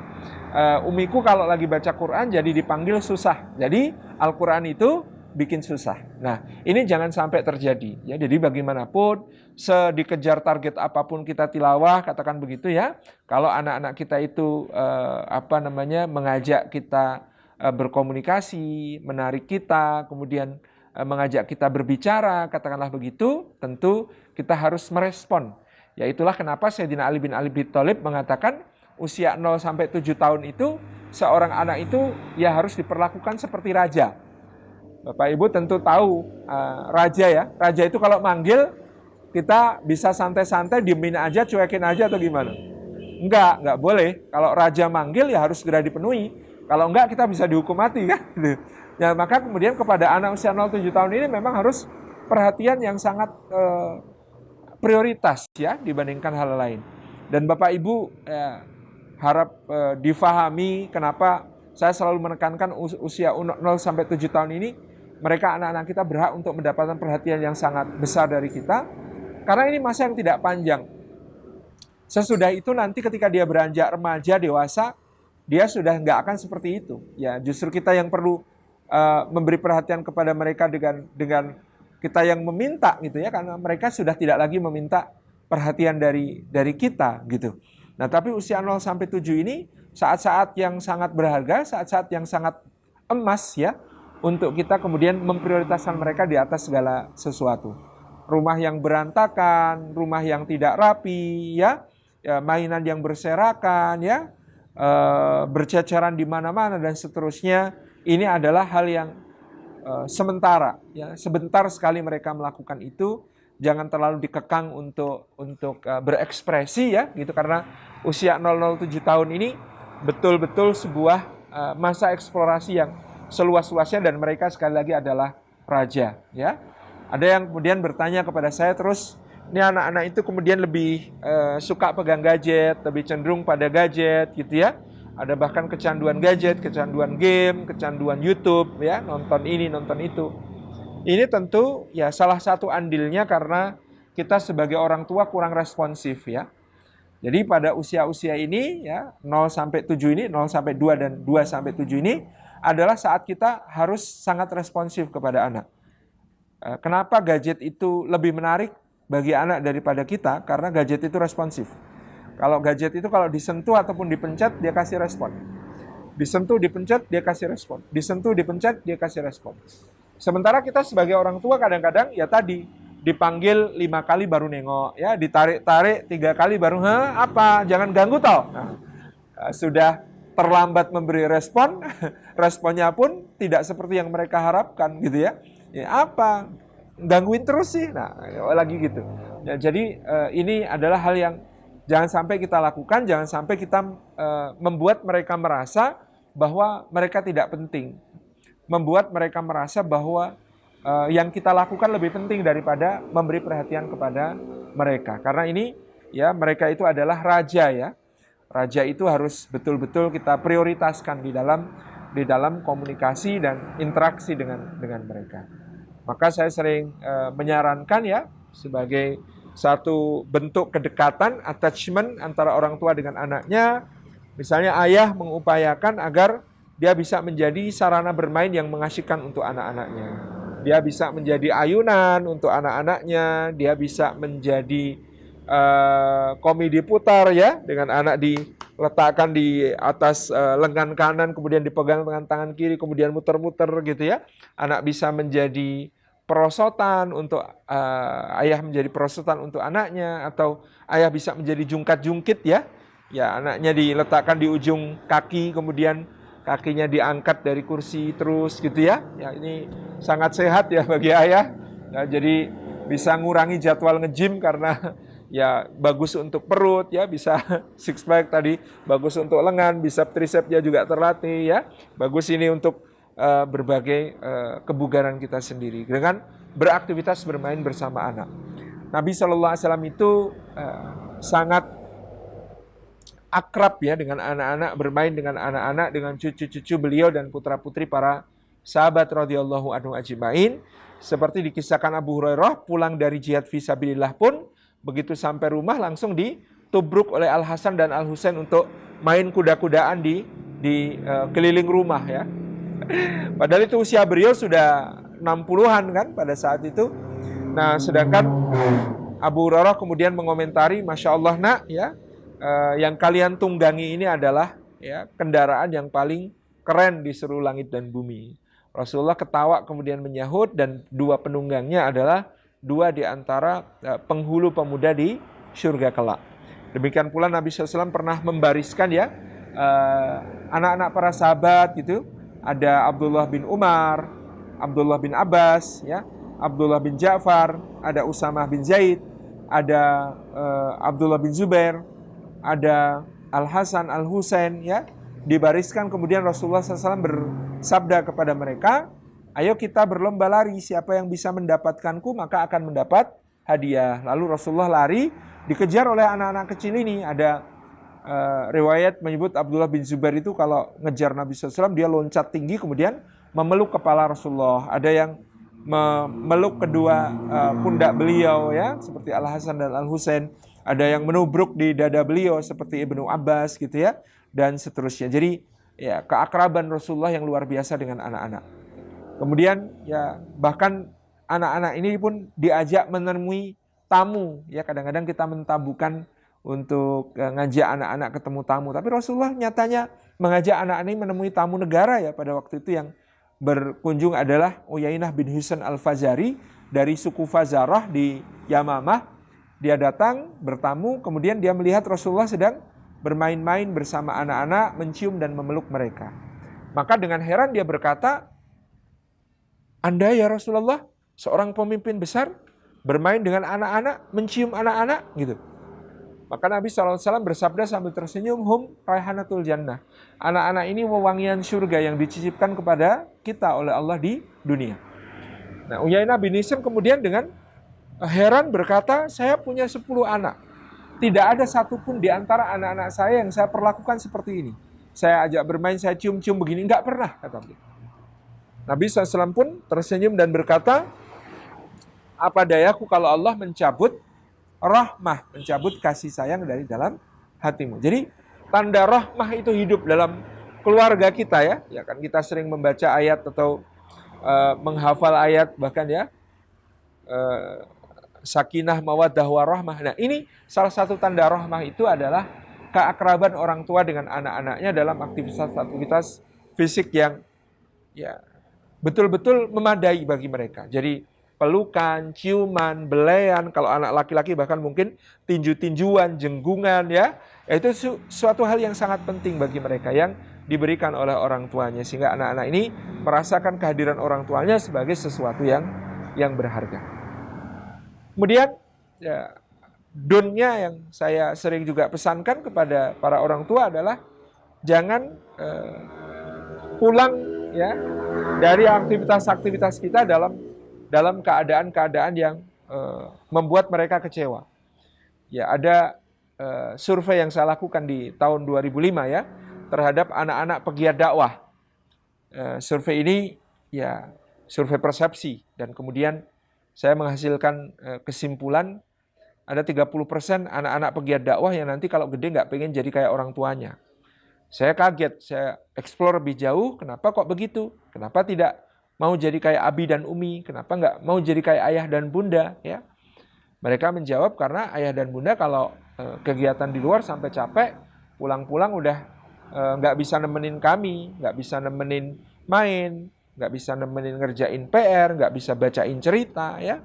Umiku kalau lagi baca Quran jadi dipanggil susah. Jadi Al-Qur'an itu bikin susah. Nah, ini jangan sampai terjadi. Ya, jadi bagaimanapun, sedikejar target apapun kita tilawah, katakan begitu ya. Kalau anak-anak kita itu mengajak kita berkomunikasi, menarik kita, kemudian mengajak kita berbicara, katakanlah begitu, tentu kita harus merespon. Ya itulah kenapa Sayyidina Ali bin Thalib mengatakan usia 0 sampai 7 tahun itu seorang anak itu ya harus diperlakukan seperti raja. Bapak Ibu tentu tahu raja ya. Raja itu kalau manggil kita bisa santai-santai diemin aja, cuekin aja atau gimana? Enggak boleh. Kalau raja manggil ya harus segera dipenuhi. Kalau enggak kita bisa dihukum mati kan. Ya maka kemudian kepada anak usia 0-7 tahun ini memang harus perhatian yang sangat prioritas ya dibandingkan hal lain. Dan Bapak Ibu harap difahami kenapa saya selalu menekankan usia 0 sampai 7 tahun ini mereka anak-anak kita berhak untuk mendapatkan perhatian yang sangat besar dari kita karena ini masa yang tidak panjang. Sesudah itu nanti ketika dia beranjak remaja, dewasa, dia sudah nggak akan seperti itu. Ya, justru kita yang perlu memberi perhatian kepada mereka dengan kita yang meminta gitu ya, karena mereka sudah tidak lagi meminta perhatian dari kita gitu. Nah, tapi usia 0 sampai 7 ini saat-saat yang sangat berharga, saat-saat yang sangat emas ya, untuk kita kemudian memprioritaskan mereka di atas segala sesuatu. Rumah yang berantakan, rumah yang tidak rapi ya, mainan yang berserakan ya, berceceran di mana-mana dan seterusnya. Ini adalah hal yang sementara ya, sebentar sekali mereka melakukan itu. Jangan terlalu dikekang untuk berekspresi ya gitu, karena usia 007 tahun ini betul-betul sebuah masa eksplorasi yang seluas-luasnya, dan mereka sekali lagi adalah raja ya. Ada yang kemudian bertanya kepada saya terus, ini anak-anak itu kemudian lebih suka pegang gadget, lebih cenderung pada gadget gitu ya. Ada bahkan kecanduan gadget, kecanduan game, kecanduan YouTube ya, nonton ini, nonton itu. Ini tentu ya salah satu andilnya karena kita sebagai orang tua kurang responsif ya. Jadi pada usia-usia ini ya, 0 sampai 7 ini, 0 sampai 2 dan 2 sampai 7 ini adalah saat kita harus sangat responsif kepada anak. Kenapa gadget itu lebih menarik bagi anak daripada kita? Karena gadget itu responsif. Kalau gadget itu kalau disentuh ataupun dipencet, dia kasih respon. Disentuh, dipencet, dia kasih respon. Disentuh, dipencet, dia kasih respon. Sementara kita sebagai orang tua kadang-kadang ya tadi dipanggil 5 kali baru nengok, ya ditarik-tarik 3 kali baru apa? Jangan ganggu tau. Nah, sudah terlambat memberi respon, responnya pun tidak seperti yang mereka harapkan gitu ya. Ya apa? Gangguin terus sih. Nah, lagi gitu. Ya, jadi ini adalah hal yang jangan sampai kita lakukan, jangan sampai kita membuat mereka merasa bahwa mereka tidak penting. Membuat mereka merasa bahwa yang kita lakukan lebih penting daripada memberi perhatian kepada mereka. Karena ini ya mereka itu adalah raja ya. Raja itu harus betul-betul kita prioritaskan di dalam komunikasi dan interaksi dengan mereka. Maka saya sering menyarankan ya sebagai satu bentuk kedekatan, attachment antara orang tua dengan anaknya. Misalnya ayah mengupayakan agar dia bisa menjadi sarana bermain yang mengasyikan untuk anak-anaknya. Dia bisa menjadi ayunan untuk anak-anaknya. Dia bisa menjadi komedi putar ya, dengan anak diletakkan di atas lengan kanan, kemudian dipegang dengan tangan kiri, kemudian muter-muter gitu ya. Anak bisa menjadi perosotan untuk ayah, menjadi perosotan untuk anaknya, atau ayah bisa menjadi jungkat-jungkit ya. Ya, anaknya diletakkan di ujung kaki, kemudian kakinya diangkat dari kursi terus gitu ya. Ya, ini sangat sehat ya bagi ayah. Ya, jadi bisa ngurangi jadwal nge-gym karena ya bagus untuk perut ya, bisa six pack tadi, bagus untuk lengan, bisa tricepsnya juga terlatih ya. Bagus ini untuk berbagai kebugaran kita sendiri dengan beraktivitas bermain bersama anak. Nabi SAW itu sangat akrab ya dengan anak-anak, bermain dengan anak-anak, dengan cucu-cucu beliau dan putra-putri para sahabat radhiyallahu anhu ajmain. Seperti dikisahkan Abu Hurairah, pulang dari jihad fisabilillah pun begitu sampai rumah langsung ditubruk oleh Al Hasan dan Al Husain untuk main kuda-kudaan di keliling rumah ya. Padahal itu usia beliau sudah 60-an kan pada saat itu. Nah, sedangkan Abu Hurairah kemudian mengomentari, Masya Allah nak ya, yang kalian tunggangi ini adalah ya kendaraan yang paling keren di seluruh langit dan bumi. Rasulullah ketawa kemudian menyahut, dan dua penunggangnya adalah dua di antara penghulu pemuda di surga kelak. Demikian pula Nabi SAW pernah membariskan ya anak-anak para sahabat gitu. Ada Abdullah bin Umar, Abdullah bin Abbas, ya, Abdullah bin Ja'far, ada Usamah bin Zaid, ada Abdullah bin Zubair, ada Al-Hasan, Al-Husain, ya, dibariskan. Kemudian Rasulullah SAW bersabda kepada mereka, ayo kita berlomba lari, siapa yang bisa mendapatkanku maka akan mendapat hadiah. Lalu Rasulullah lari, dikejar oleh anak-anak kecil ini. Ada riwayat menyebut Abdullah bin Zubair itu kalau ngejar Nabi SAW, dia loncat tinggi kemudian memeluk kepala Rasulullah. Ada yang memeluk kedua pundak beliau ya, seperti Al-Hasan dan Al-Husain. ada yang menubruk di dada beliau seperti Ibnu Abbas gitu ya, dan seterusnya. Jadi ya keakraban Rasulullah yang luar biasa dengan anak-anak. Kemudian ya bahkan anak-anak ini pun diajak menemui tamu ya, kadang-kadang kita mentabukan untuk ngajak anak-anak ketemu tamu, tapi Rasulullah nyatanya mengajak anak-anak ini menemui tamu negara ya. Pada waktu itu yang berkunjung adalah Uyainah bin Hisn al-Fazari dari suku Fazarah di Yamamah. Dia datang bertamu, kemudian dia melihat Rasulullah sedang bermain-main bersama anak-anak, mencium dan memeluk mereka. Maka dengan heran dia berkata, Anda ya Rasulullah, seorang pemimpin besar, bermain dengan anak-anak, mencium anak-anak gitu. Maka Nabi SAW bersabda sambil tersenyum, hum raihanatul jannah. Anak-anak ini wewangian surga yang dicicipkan kepada kita oleh Allah di dunia. Nah, Uyainah bin Hisn kemudian dengan heran berkata, saya punya 10 anak. Tidak ada satupun di antara anak-anak saya yang saya perlakukan seperti ini. Saya ajak bermain, saya cium-cium begini, enggak pernah, kata beliau. Nabi SAW pun tersenyum dan berkata, apa dayaku kalau Allah mencabut rahmah, mencabut kasih sayang dari dalam hatimu. Jadi tanda rahmah itu hidup dalam keluarga kita ya. Ya kan kita sering membaca ayat atau menghafal ayat bahkan ya. Sakinah mawaddah warahmah. Nah, ini salah satu tanda rahmah itu adalah keakraban orang tua dengan anak-anaknya dalam aktivitas-aktivitas fisik yang ya betul-betul memadai bagi mereka. Jadi pelukan, ciuman, belean, kalau anak laki-laki bahkan mungkin tinju-tinjuan, jenggungan ya. Itu suatu hal yang sangat penting bagi mereka yang diberikan oleh orang tuanya sehingga anak-anak ini merasakan kehadiran orang tuanya sebagai sesuatu yang berharga. Kemudian ya, donnya yang saya sering juga pesankan kepada para orang tua adalah jangan pulang ya dari aktivitas-aktivitas kita dalam keadaan-keadaan yang membuat mereka kecewa. Ya ada survei yang saya lakukan di tahun 2005 ya terhadap anak-anak pegiat dakwah. Survei ini ya survei persepsi dan kemudian saya menghasilkan kesimpulan ada 30% anak-anak pegiat dakwah yang nanti kalau gede nggak pengen jadi kayak orang tuanya. Saya kaget, saya explore lebih jauh, kenapa kok begitu? Kenapa tidak mau jadi kayak Abi dan Umi? Kenapa nggak mau jadi kayak ayah dan bunda? Ya, mereka menjawab karena ayah dan bunda kalau kegiatan di luar sampai capek, pulang-pulang udah nggak bisa nemenin kami, nggak bisa nemenin main, nggak bisa nemenin ngerjain PR, nggak bisa bacain cerita ya.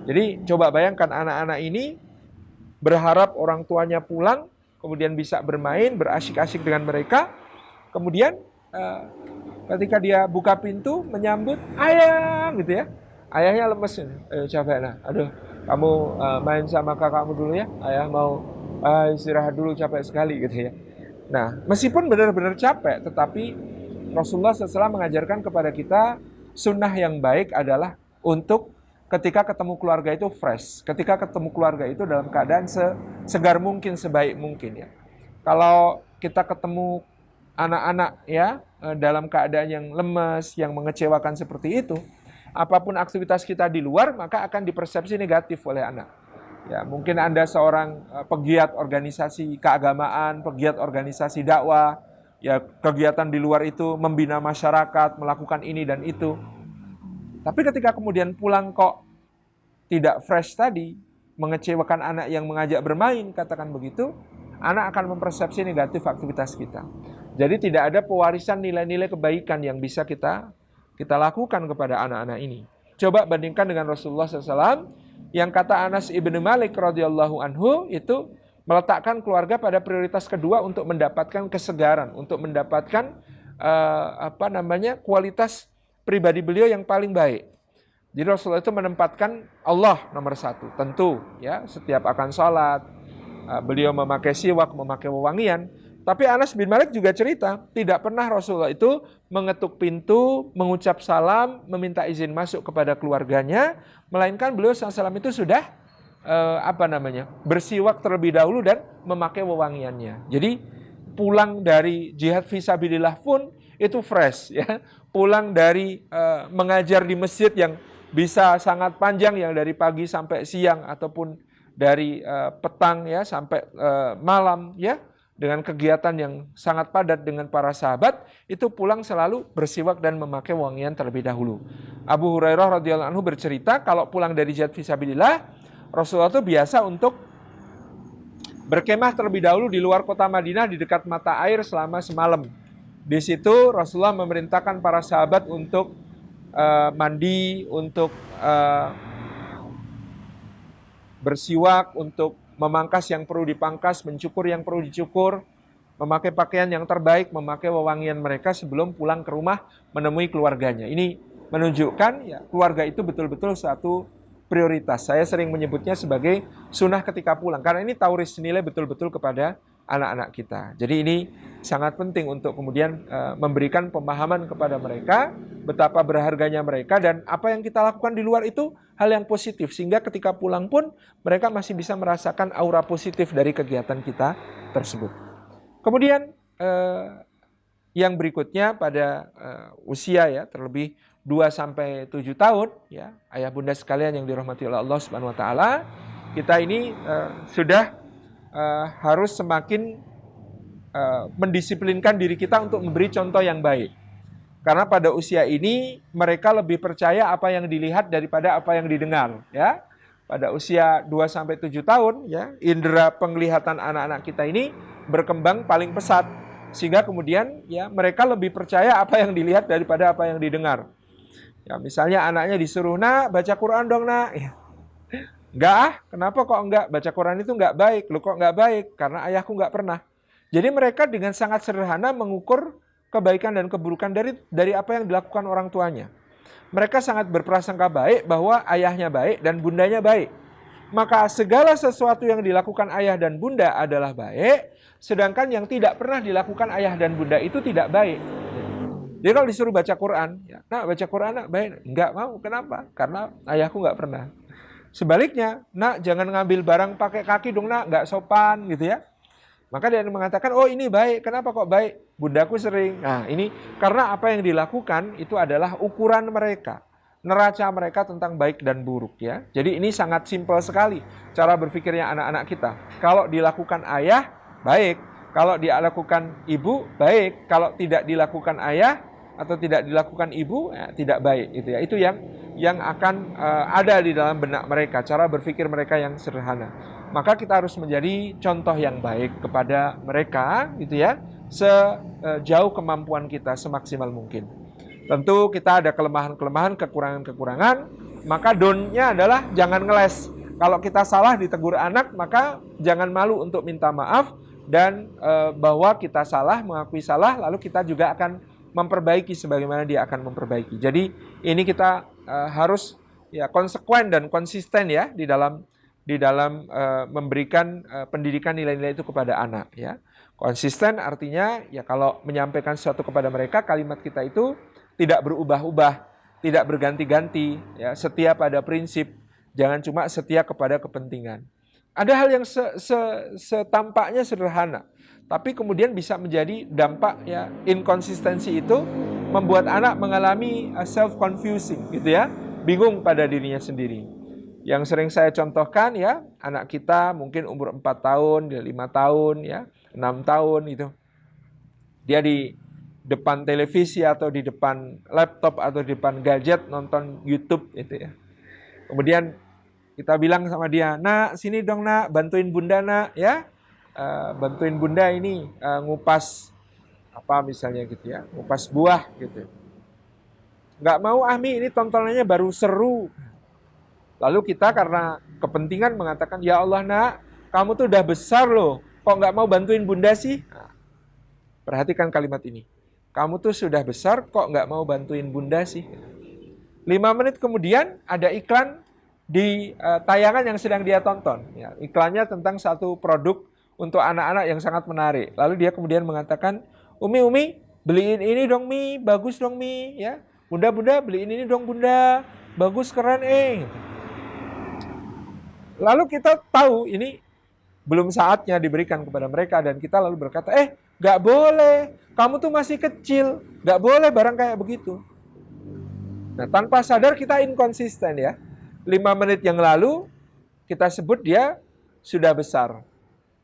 Jadi coba bayangkan anak-anak ini berharap orang tuanya pulang, kemudian bisa bermain, berasyik-asyik dengan mereka. Kemudian ketika dia buka pintu menyambut ayah gitu ya. Ayahnya lemes, capek nah. Aduh, kamu main sama kakakmu dulu ya. Ayah mau istirahat dulu, capek sekali gitu ya. Nah, meskipun benar-benar capek, tetapi Rasulullah SAW mengajarkan kepada kita sunnah yang baik adalah untuk ketika ketemu keluarga itu fresh. Ketika ketemu keluarga itu dalam keadaan segar mungkin, sebaik mungkin ya. Kalau kita ketemu anak-anak ya dalam keadaan yang lemes, yang mengecewakan seperti itu, apapun aktivitas kita di luar maka akan dipersepsi negatif oleh anak. Ya, mungkin Anda seorang pegiat organisasi keagamaan, pegiat organisasi dakwah, ya kegiatan di luar itu membina masyarakat, melakukan ini dan itu. Tapi ketika kemudian pulang kok tidak fresh tadi, mengecewakan anak yang mengajak bermain, katakan begitu, anak akan mempersepsi negatif aktivitas kita. Jadi tidak ada pewarisan nilai-nilai kebaikan yang bisa kita lakukan kepada anak-anak ini. Coba bandingkan dengan Rasulullah SAW yang kata Anas ibn Malik radhiyallahu anhu itu meletakkan keluarga pada prioritas kedua untuk mendapatkan kesegaran, untuk mendapatkan kualitas pribadi beliau yang paling baik. Jadi Rasulullah itu menempatkan Allah nomor satu, tentu ya setiap akan sholat beliau memakai siwak, memakai wewangian. Tapi Anas bin Malik juga cerita tidak pernah Rasulullah itu mengetuk pintu, mengucap salam, meminta izin masuk kepada keluarganya, melainkan beliau SAW itu sudah bersiwak terlebih dahulu dan memakai wewangiannya. Jadi pulang dari jihad fisabilillah pun itu fresh ya. Pulang dari mengajar di masjid yang bisa sangat panjang yang dari pagi sampai siang ataupun dari petang ya sampai malam ya, dengan kegiatan yang sangat padat dengan para sahabat, itu pulang selalu bersiwak dan memakai wangian terlebih dahulu. Abu Hurairah radhiyallahu anhu bercerita kalau pulang dari jihad fisabilillah, Rasulullah itu biasa untuk berkemah terlebih dahulu di luar kota Madinah di dekat mata air selama semalam. Di situ Rasulullah memerintahkan para sahabat untuk mandi, untuk bersiwak, untuk memangkas yang perlu dipangkas, mencukur yang perlu dicukur, memakai pakaian yang terbaik, memakai wewangian mereka sebelum pulang ke rumah menemui keluarganya. Ini menunjukkan ya keluarga itu betul-betul satu prioritas. Saya sering menyebutnya sebagai sunnah ketika pulang, karena ini tauris nilai betul-betul kepada anak-anak kita. Jadi ini sangat penting untuk kemudian memberikan pemahaman kepada mereka betapa berharganya mereka, dan apa yang kita lakukan di luar itu hal yang positif, sehingga ketika pulang pun mereka masih bisa merasakan aura positif dari kegiatan kita tersebut. Kemudian yang berikutnya pada usia ya terlebih 2-7 tahun ya, ayah bunda sekalian yang dirahmati oleh Allah Subhanahu wa taala, kita ini sudah harus semakin mendisiplinkan diri kita untuk memberi contoh yang baik. Karena pada usia ini mereka lebih percaya apa yang dilihat daripada apa yang didengar, ya. Pada usia 2-7 tahun, ya, indera penglihatan anak-anak kita ini berkembang paling pesat, sehingga kemudian ya mereka lebih percaya apa yang dilihat daripada apa yang didengar. Ya, misalnya anaknya disuruh, "Nak, baca Quran dong, Nak." Ya. Enggak, kenapa kok enggak? Baca Quran itu enggak baik. Lu kok enggak baik? Karena ayahku enggak pernah. Jadi mereka dengan sangat sederhana mengukur kebaikan dan keburukan dari apa yang dilakukan orang tuanya. Mereka sangat berprasangka baik bahwa ayahnya baik dan bundanya baik. Maka segala sesuatu yang dilakukan ayah dan bunda adalah baik, sedangkan yang tidak pernah dilakukan ayah dan bunda itu tidak baik. Jadi kalau disuruh baca Quran, ya, "Nak, baca Quran, Nak, baik." Enggak mau, kenapa? Karena ayahku enggak pernah. Sebaliknya, "Nak, jangan ngambil barang pakai kaki dong, Nak, enggak sopan," gitu ya. Maka dia mengatakan, "Oh, ini baik." Kenapa kok baik? Bundaku sering. Nah, ini karena apa yang dilakukan itu adalah ukuran mereka, neraca mereka tentang baik dan buruk, ya. Jadi ini sangat simpel sekali cara berpikirnya anak-anak kita. Kalau dilakukan ayah, baik. Kalau dilakukan ibu, baik. Kalau tidak dilakukan ayah atau tidak dilakukan ibu, ya, tidak baik, gitu ya. Itu yang akan ada di dalam benak mereka, cara berpikir mereka yang sederhana. Maka kita harus menjadi contoh yang baik kepada mereka, gitu ya, sejauh kemampuan kita, semaksimal mungkin. Tentu kita ada kelemahan-kelemahan, kekurangan-kekurangan, maka down-nya adalah jangan ngeles. Kalau kita salah ditegur anak, maka jangan malu untuk minta maaf, dan bahwa kita salah, mengakui salah, lalu kita juga akan memperbaiki sebagaimana dia akan memperbaiki. Jadi ini kita harus ya konsekuen dan konsisten ya di dalam memberikan pendidikan nilai-nilai itu kepada anak, ya. Konsisten artinya ya kalau menyampaikan sesuatu kepada mereka, kalimat kita itu tidak berubah-ubah, tidak berganti-ganti, ya, setia pada prinsip, jangan cuma setia kepada kepentingan. Ada hal yang setampaknya sederhana, tapi kemudian bisa menjadi dampak ya, inkonsistensi itu membuat anak mengalami self-confusing, gitu ya, bingung pada dirinya sendiri. Yang sering saya contohkan ya, anak kita mungkin umur 4 tahun, 5 tahun, ya, 6 tahun itu. Dia di depan televisi atau di depan laptop atau di depan gadget nonton YouTube gitu ya. Kemudian kita bilang sama dia, "Nak, sini dong, Nak, bantuin Bunda, Nak, ya. Bantuin Bunda ini ngupas apa misalnya gitu ya, ngupas buah gitu." Nggak mau, "Mi, ini tontonannya baru seru." Lalu kita karena kepentingan mengatakan, "Ya Allah, Nak, kamu tuh udah besar loh, kok nggak mau bantuin Bunda sih?" Nah, perhatikan kalimat ini. Kamu tuh sudah besar, kok nggak mau bantuin Bunda sih? 5 menit kemudian ada iklan di tayangan yang sedang dia tonton. Ya, iklannya tentang satu produk untuk anak-anak yang sangat menarik. Lalu dia kemudian mengatakan, Umi, beliin ini dong, Mi, bagus dong, Mi, ya. Bunda, beliin ini dong, Bunda, bagus, keren, gitu. Lalu kita tahu ini belum saatnya diberikan kepada mereka, dan kita lalu berkata, nggak boleh, kamu tuh masih kecil, nggak boleh barang kayak begitu. Nah, tanpa sadar kita inkonsisten ya. 5 menit yang lalu kita sebut dia sudah besar.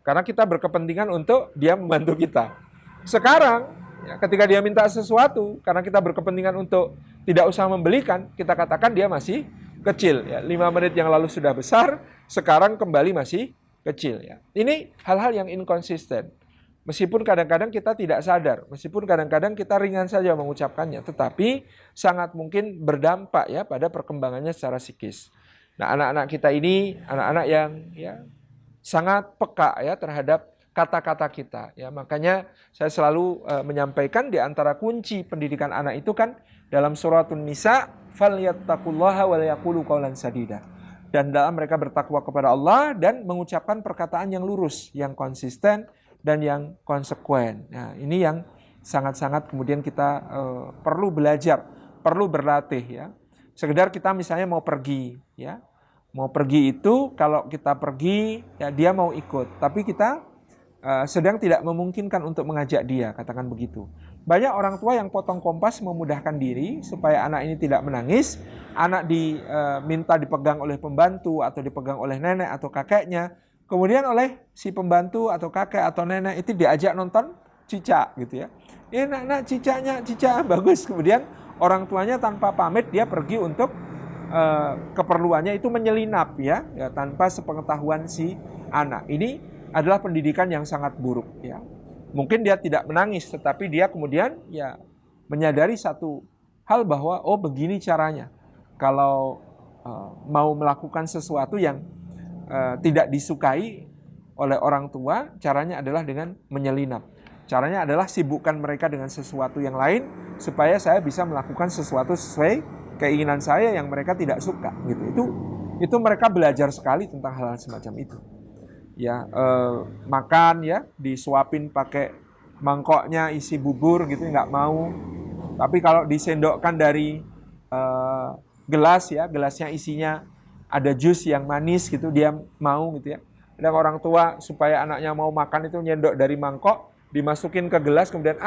Karena kita berkepentingan untuk dia membantu kita. Sekarang, ya, ketika dia minta sesuatu, karena kita berkepentingan untuk tidak usah membelikan, kita katakan dia masih kecil. Ya. 5 menit yang lalu sudah besar, sekarang kembali masih kecil. Ya. Ini hal-hal yang inkonsisten. Meskipun kadang-kadang kita tidak sadar, meskipun kadang-kadang kita ringan saja mengucapkannya, tetapi sangat mungkin berdampak ya pada perkembangannya secara psikis. Nah, anak-anak kita ini anak-anak yang ya sangat peka ya terhadap kata-kata kita. Ya, makanya saya selalu menyampaikan di antara kunci pendidikan anak itu kan dalam suratun Nisa, falyattaqullaha wal yaqulu qaulan sadida. Dan dalam mereka bertakwa kepada Allah dan mengucapkan perkataan yang lurus, yang konsisten dan yang konsekuen. Nah, ini yang sangat-sangat kemudian kita perlu belajar, perlu berlatih ya. Sekedar kita misalnya mau pergi ya. Mau pergi itu kalau kita pergi ya dia mau ikut, tapi kita sedang tidak memungkinkan untuk mengajak dia, katakan begitu. Banyak orang tua yang potong kompas memudahkan diri supaya anak ini tidak menangis. Anak diminta dipegang oleh pembantu atau dipegang oleh nenek atau kakeknya. Kemudian oleh si pembantu atau kakek atau nenek itu diajak nonton cicak gitu ya. Nak cicaknya, cicak bagus. Kemudian orang tuanya tanpa pamit dia pergi untuk keperluannya itu menyelinap ya tanpa sepengetahuan si anak. Ini adalah pendidikan yang sangat buruk ya. Mungkin dia tidak menangis tetapi dia kemudian ya menyadari satu hal bahwa oh begini caranya. Kalau mau melakukan sesuatu yang tidak disukai oleh orang tua, caranya adalah dengan menyelinap. Caranya adalah sibukkan mereka dengan sesuatu yang lain supaya saya bisa melakukan sesuatu sesuai keinginan saya yang mereka tidak suka gitu. Itu mereka belajar sekali tentang hal-hal semacam itu. Ya, makan ya disuapin pakai mangkoknya isi bubur gitu nggak mau. Tapi kalau disendokkan dari gelas ya, gelasnya isinya ada jus yang manis gitu, dia mau gitu ya. Ada orang tua supaya anaknya mau makan itu nyendok dari mangkok, dimasukin ke gelas, kemudian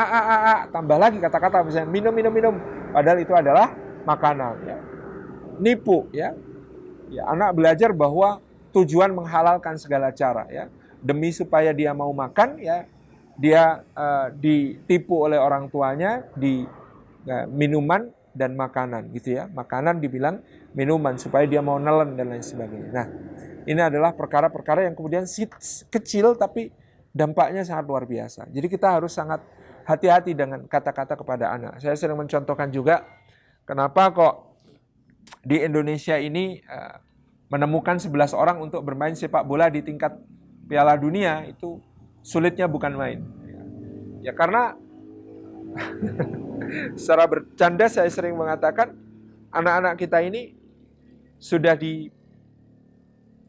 tambah lagi kata-kata misalnya minum. Padahal itu adalah makanan ya. Nipu ya. Ya, anak belajar bahwa tujuan menghalalkan segala cara ya. Demi supaya dia mau makan ya, dia ditipu oleh orang tuanya di minuman dan makanan gitu ya. Makanan dibilang minuman supaya dia mau nelen dan lain sebagainya. Nah, ini adalah perkara-perkara yang kemudian kecil tapi dampaknya sangat luar biasa. Jadi kita harus sangat hati-hati dengan kata-kata kepada anak. Saya sering mencontohkan juga kenapa kok di Indonesia ini menemukan 11 orang untuk bermain sepak bola di tingkat Piala Dunia itu sulitnya bukan main. Ya karena secara bercanda saya sering mengatakan anak-anak kita ini sudah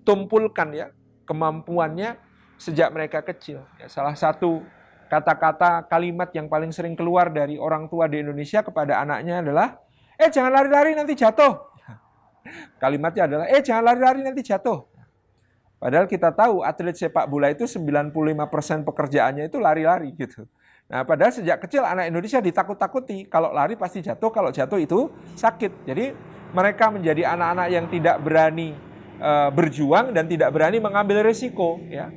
ditumpulkan ya kemampuannya sejak mereka kecil. Ya, salah satu kata-kata kalimat yang paling sering keluar dari orang tua di Indonesia kepada anaknya adalah jangan lari-lari nanti jatuh. Kalimatnya adalah jangan lari-lari nanti jatuh. Padahal kita tahu atlet sepak bola itu 95% pekerjaannya itu lari-lari gitu. Nah, padahal sejak kecil anak Indonesia ditakut-takuti. Kalau lari pasti jatuh, kalau jatuh itu sakit. Jadi mereka menjadi anak-anak yang tidak berani berjuang dan tidak berani mengambil risiko. Ya,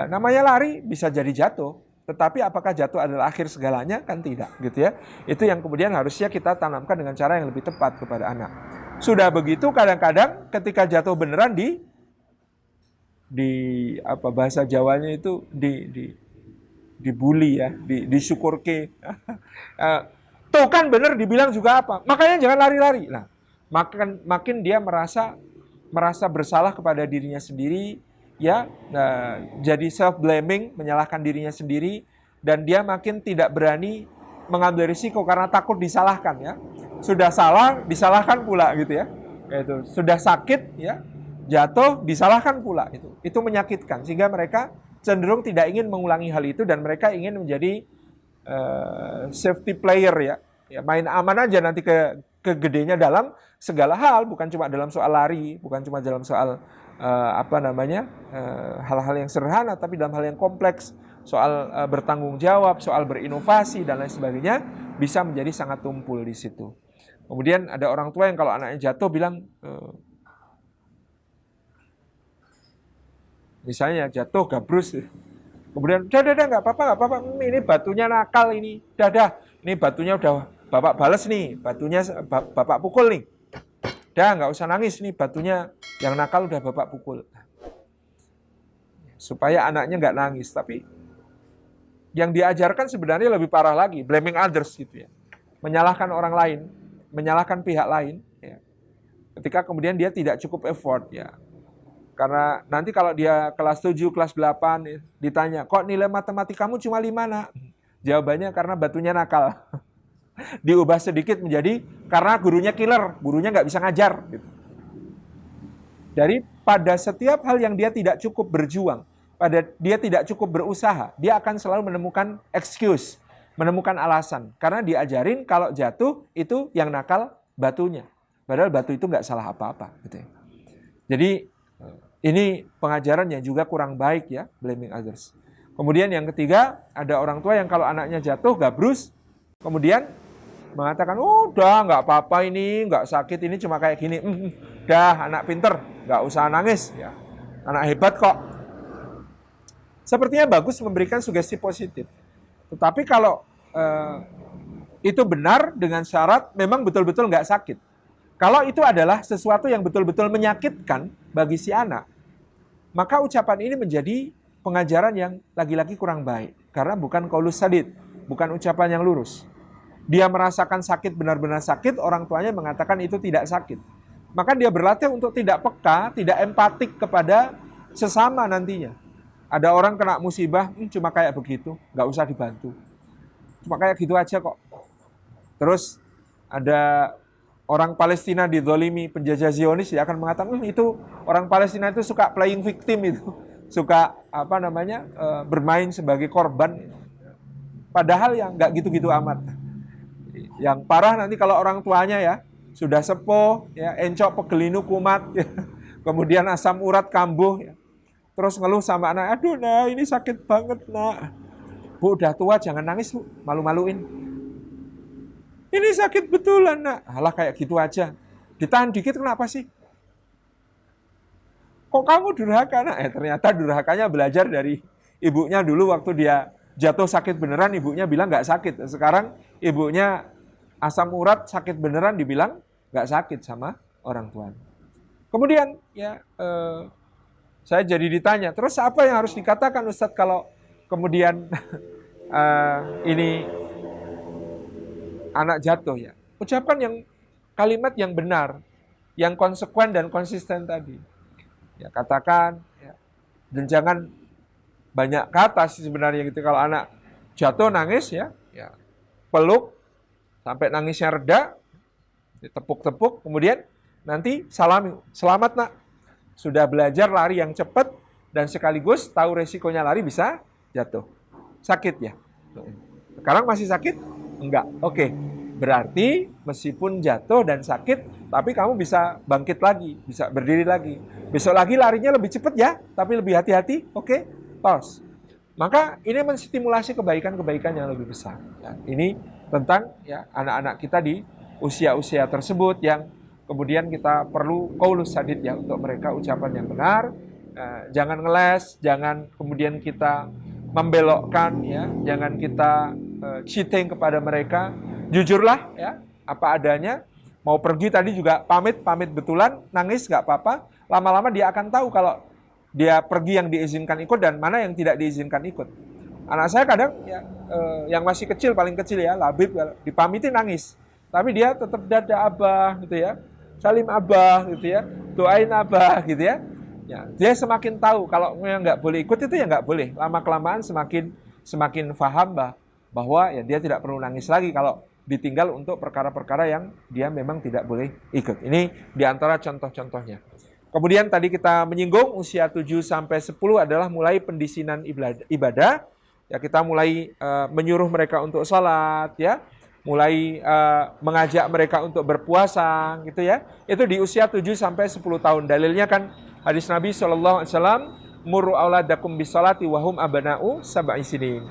namanya lari bisa jadi jatuh. Tetapi apakah jatuh adalah akhir segalanya? Kan tidak, gitu ya. Itu yang kemudian harusnya kita tanamkan dengan cara yang lebih tepat kepada anak. Sudah begitu kadang-kadang ketika jatuh beneran bahasa Jawanya itu dibully ya, disyukurke. Tuh kan bener dibilang juga apa? Makanya jangan lari-lari. Nah, makin dia merasa bersalah kepada dirinya sendiri, ya, jadi self blaming, menyalahkan dirinya sendiri, dan dia makin tidak berani mengambil risiko karena takut disalahkan ya. Sudah salah disalahkan pula gitu ya. Itu sudah sakit ya, jatuh disalahkan pula itu menyakitkan sehingga mereka cenderung tidak ingin mengulangi hal itu dan mereka ingin menjadi safety player ya. Ya main aman aja nanti kegedenya dalam segala hal, bukan cuma dalam soal lari, bukan cuma dalam soal hal-hal yang sederhana, tapi dalam hal yang kompleks, soal bertanggung jawab, soal berinovasi dan lain sebagainya bisa menjadi sangat tumpul di situ. Kemudian ada orang tua yang kalau anaknya jatuh bilang Misalnya jatuh gabrus, kemudian udah nggak apa-apa, ini batunya nakal ini, dah, ini batunya udah bapak balas nih, batunya bapak pukul nih, dah nggak usah nangis nih, batunya yang nakal udah bapak pukul, supaya anaknya nggak nangis. Tapi yang diajarkan sebenarnya lebih parah lagi, blaming others gitu ya, menyalahkan orang lain, menyalahkan pihak lain, ya. Ketika kemudian dia tidak cukup effort ya. Karena nanti kalau dia kelas 7, kelas 8 ditanya, kok nilai matematikamu cuma 5 nak? Jawabannya karena batunya nakal. Diubah sedikit menjadi karena gurunya killer, gurunya nggak bisa ngajar. Gitu. Dari pada setiap hal yang dia tidak cukup berjuang, pada dia tidak cukup berusaha, dia akan selalu menemukan excuse, menemukan alasan. Karena diajarin kalau jatuh itu yang nakal batunya. Padahal batu itu nggak salah apa-apa. Gitu ya. Jadi ini pengajaran yang juga kurang baik ya, blaming others. Kemudian yang ketiga, ada orang tua yang kalau anaknya jatuh, gabrus, kemudian mengatakan, udah nggak apa-apa ini, nggak sakit, ini cuma kayak gini. Dah anak pinter, nggak usah nangis. Ya. Anak hebat kok. Sepertinya bagus memberikan sugesti positif. Tetapi kalau itu benar dengan syarat memang betul-betul nggak sakit. Kalau itu adalah sesuatu yang betul-betul menyakitkan bagi si anak, maka ucapan ini menjadi pengajaran yang lagi-lagi kurang baik. Karena bukan qaulus sadid, bukan ucapan yang lurus. Dia merasakan sakit, benar-benar sakit, orang tuanya mengatakan itu tidak sakit. Maka dia berlatih untuk tidak peka, tidak empatik kepada sesama nantinya. Ada orang kena musibah, cuma kayak begitu, nggak usah dibantu. Cuma kayak gitu aja kok. Terus ada orang Palestina dizolimi penjajah Zionis, dia akan mengatakan itu orang Palestina itu suka playing victim itu, suka bermain sebagai korban. Padahal yang nggak gitu-gitu amat. Yang parah nanti kalau orang tuanya ya sudah sepuh, ya encok pegelinu kumat, ya, kemudian asam urat kambuh, ya, terus ngeluh sama anak, aduh nah ini sakit banget nak, bu udah tua jangan nangis bu, malu-maluin. Ini sakit betulan nak. Alah kayak gitu aja. Ditahan dikit kenapa sih? Kok kamu durhaka nak? Ternyata durhakanya belajar dari ibunya dulu waktu dia jatuh sakit beneran, ibunya bilang nggak sakit. Sekarang ibunya asam urat sakit beneran dibilang nggak sakit sama orang tua. Kemudian ya saya jadi ditanya, terus apa yang harus dikatakan Ustadz kalau kemudian ini anak jatuh ya? Ucapkan yang kalimat yang benar, yang konsekuen dan konsisten tadi. Ya katakan, ya, dan jangan banyak kata sih sebenarnya gitu. Kalau anak jatuh nangis ya peluk sampai nangisnya reda, tepuk-tepuk, kemudian nanti salami, selamat nak, sudah belajar lari yang cepat dan sekaligus tahu resikonya lari bisa jatuh. Sakit ya? Sekarang masih sakit? Enggak. Oke. Berarti meskipun jatuh dan sakit, tapi kamu bisa bangkit lagi, bisa berdiri lagi. Besok lagi larinya lebih cepat ya, tapi lebih hati-hati. Oke. Pause. Maka ini menstimulasi kebaikan-kebaikan yang lebih besar. Ya, ini tentang ya anak-anak kita di usia-usia tersebut yang kemudian kita perlu qaulus sadid ya untuk mereka ucapan yang benar. Jangan ngeles, jangan kemudian kita membelokkan ya, jangan kita cheating kepada mereka. Jujurlah ya, apa adanya. Mau pergi tadi juga pamit betulan, nangis nggak apa-apa. Lama-lama dia akan tahu kalau dia pergi yang diizinkan ikut dan mana yang tidak diizinkan ikut. Anak saya kadang ya, yang masih kecil, paling kecil ya, labib, dipamitin nangis. Tapi dia tetap dada abah gitu ya, salim abah gitu ya, doain abah gitu ya. Ya, dia semakin tahu kalau yang nggak boleh ikut itu ya nggak boleh. Lama-kelamaan semakin paham bahwa ya dia tidak perlu nangis lagi kalau ditinggal untuk perkara-perkara yang dia memang tidak boleh ikut. Ini diantara contoh-contohnya. Kemudian tadi kita menyinggung usia 7-10 adalah mulai pendisinan ibadah. Ya kita mulai menyuruh mereka untuk sholat ya. Mulai mengajak mereka untuk berpuasa gitu ya. Itu di usia 7-10 tahun. Dalilnya kan hadis Nabi SAW, murru auladakum bisolati wahum abana'u sab'i sinin.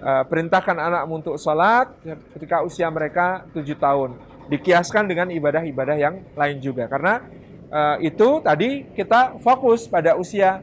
Perintahkan anakmu untuk sholat ketika usia mereka 7 tahun. Dikiaskan dengan ibadah-ibadah yang lain juga. Karena itu tadi kita fokus pada usia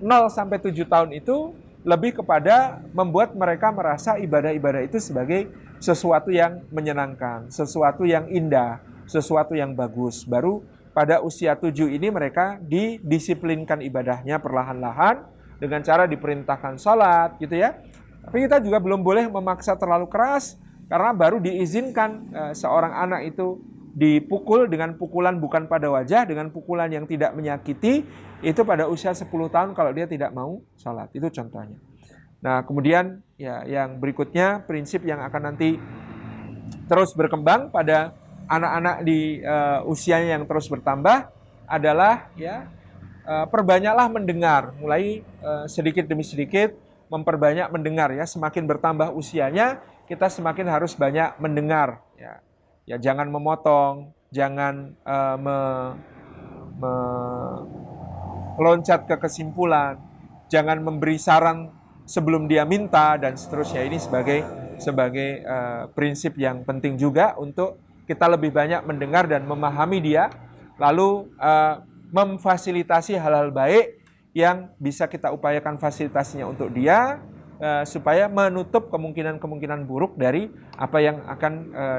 0 sampai 7 tahun itu lebih kepada membuat mereka merasa ibadah-ibadah itu sebagai sesuatu yang menyenangkan, sesuatu yang indah, sesuatu yang bagus. Baru pada usia 7 ini mereka didisiplinkan ibadahnya perlahan-lahan dengan cara diperintahkan sholat gitu ya. Tapi kita juga belum boleh memaksa terlalu keras, karena baru diizinkan seorang anak itu dipukul dengan pukulan bukan pada wajah, dengan pukulan yang tidak menyakiti, itu pada usia 10 tahun kalau dia tidak mau sholat. Itu contohnya. Nah, kemudian ya yang berikutnya, prinsip yang akan nanti terus berkembang pada anak-anak di usianya yang terus bertambah adalah ya perbanyaklah mendengar, mulai sedikit demi sedikit memperbanyak mendengar ya. Semakin bertambah usianya, kita semakin harus banyak mendengar ya. Ya jangan memotong, jangan meloncat ke kesimpulan, jangan memberi saran sebelum dia minta dan seterusnya. Ini sebagai prinsip yang penting juga untuk kita lebih banyak mendengar dan memahami dia, lalu memfasilitasi hal-hal baik yang bisa kita upayakan fasilitasinya untuk dia, supaya menutup kemungkinan-kemungkinan buruk dari apa yang akan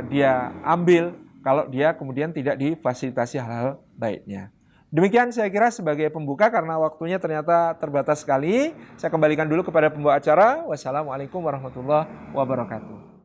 dia ambil kalau dia kemudian tidak difasilitasi hal-hal baiknya. Demikian saya kira sebagai pembuka, karena waktunya ternyata terbatas sekali. Saya kembalikan dulu kepada pembawa acara. Wassalamualaikum warahmatullahi wabarakatuh.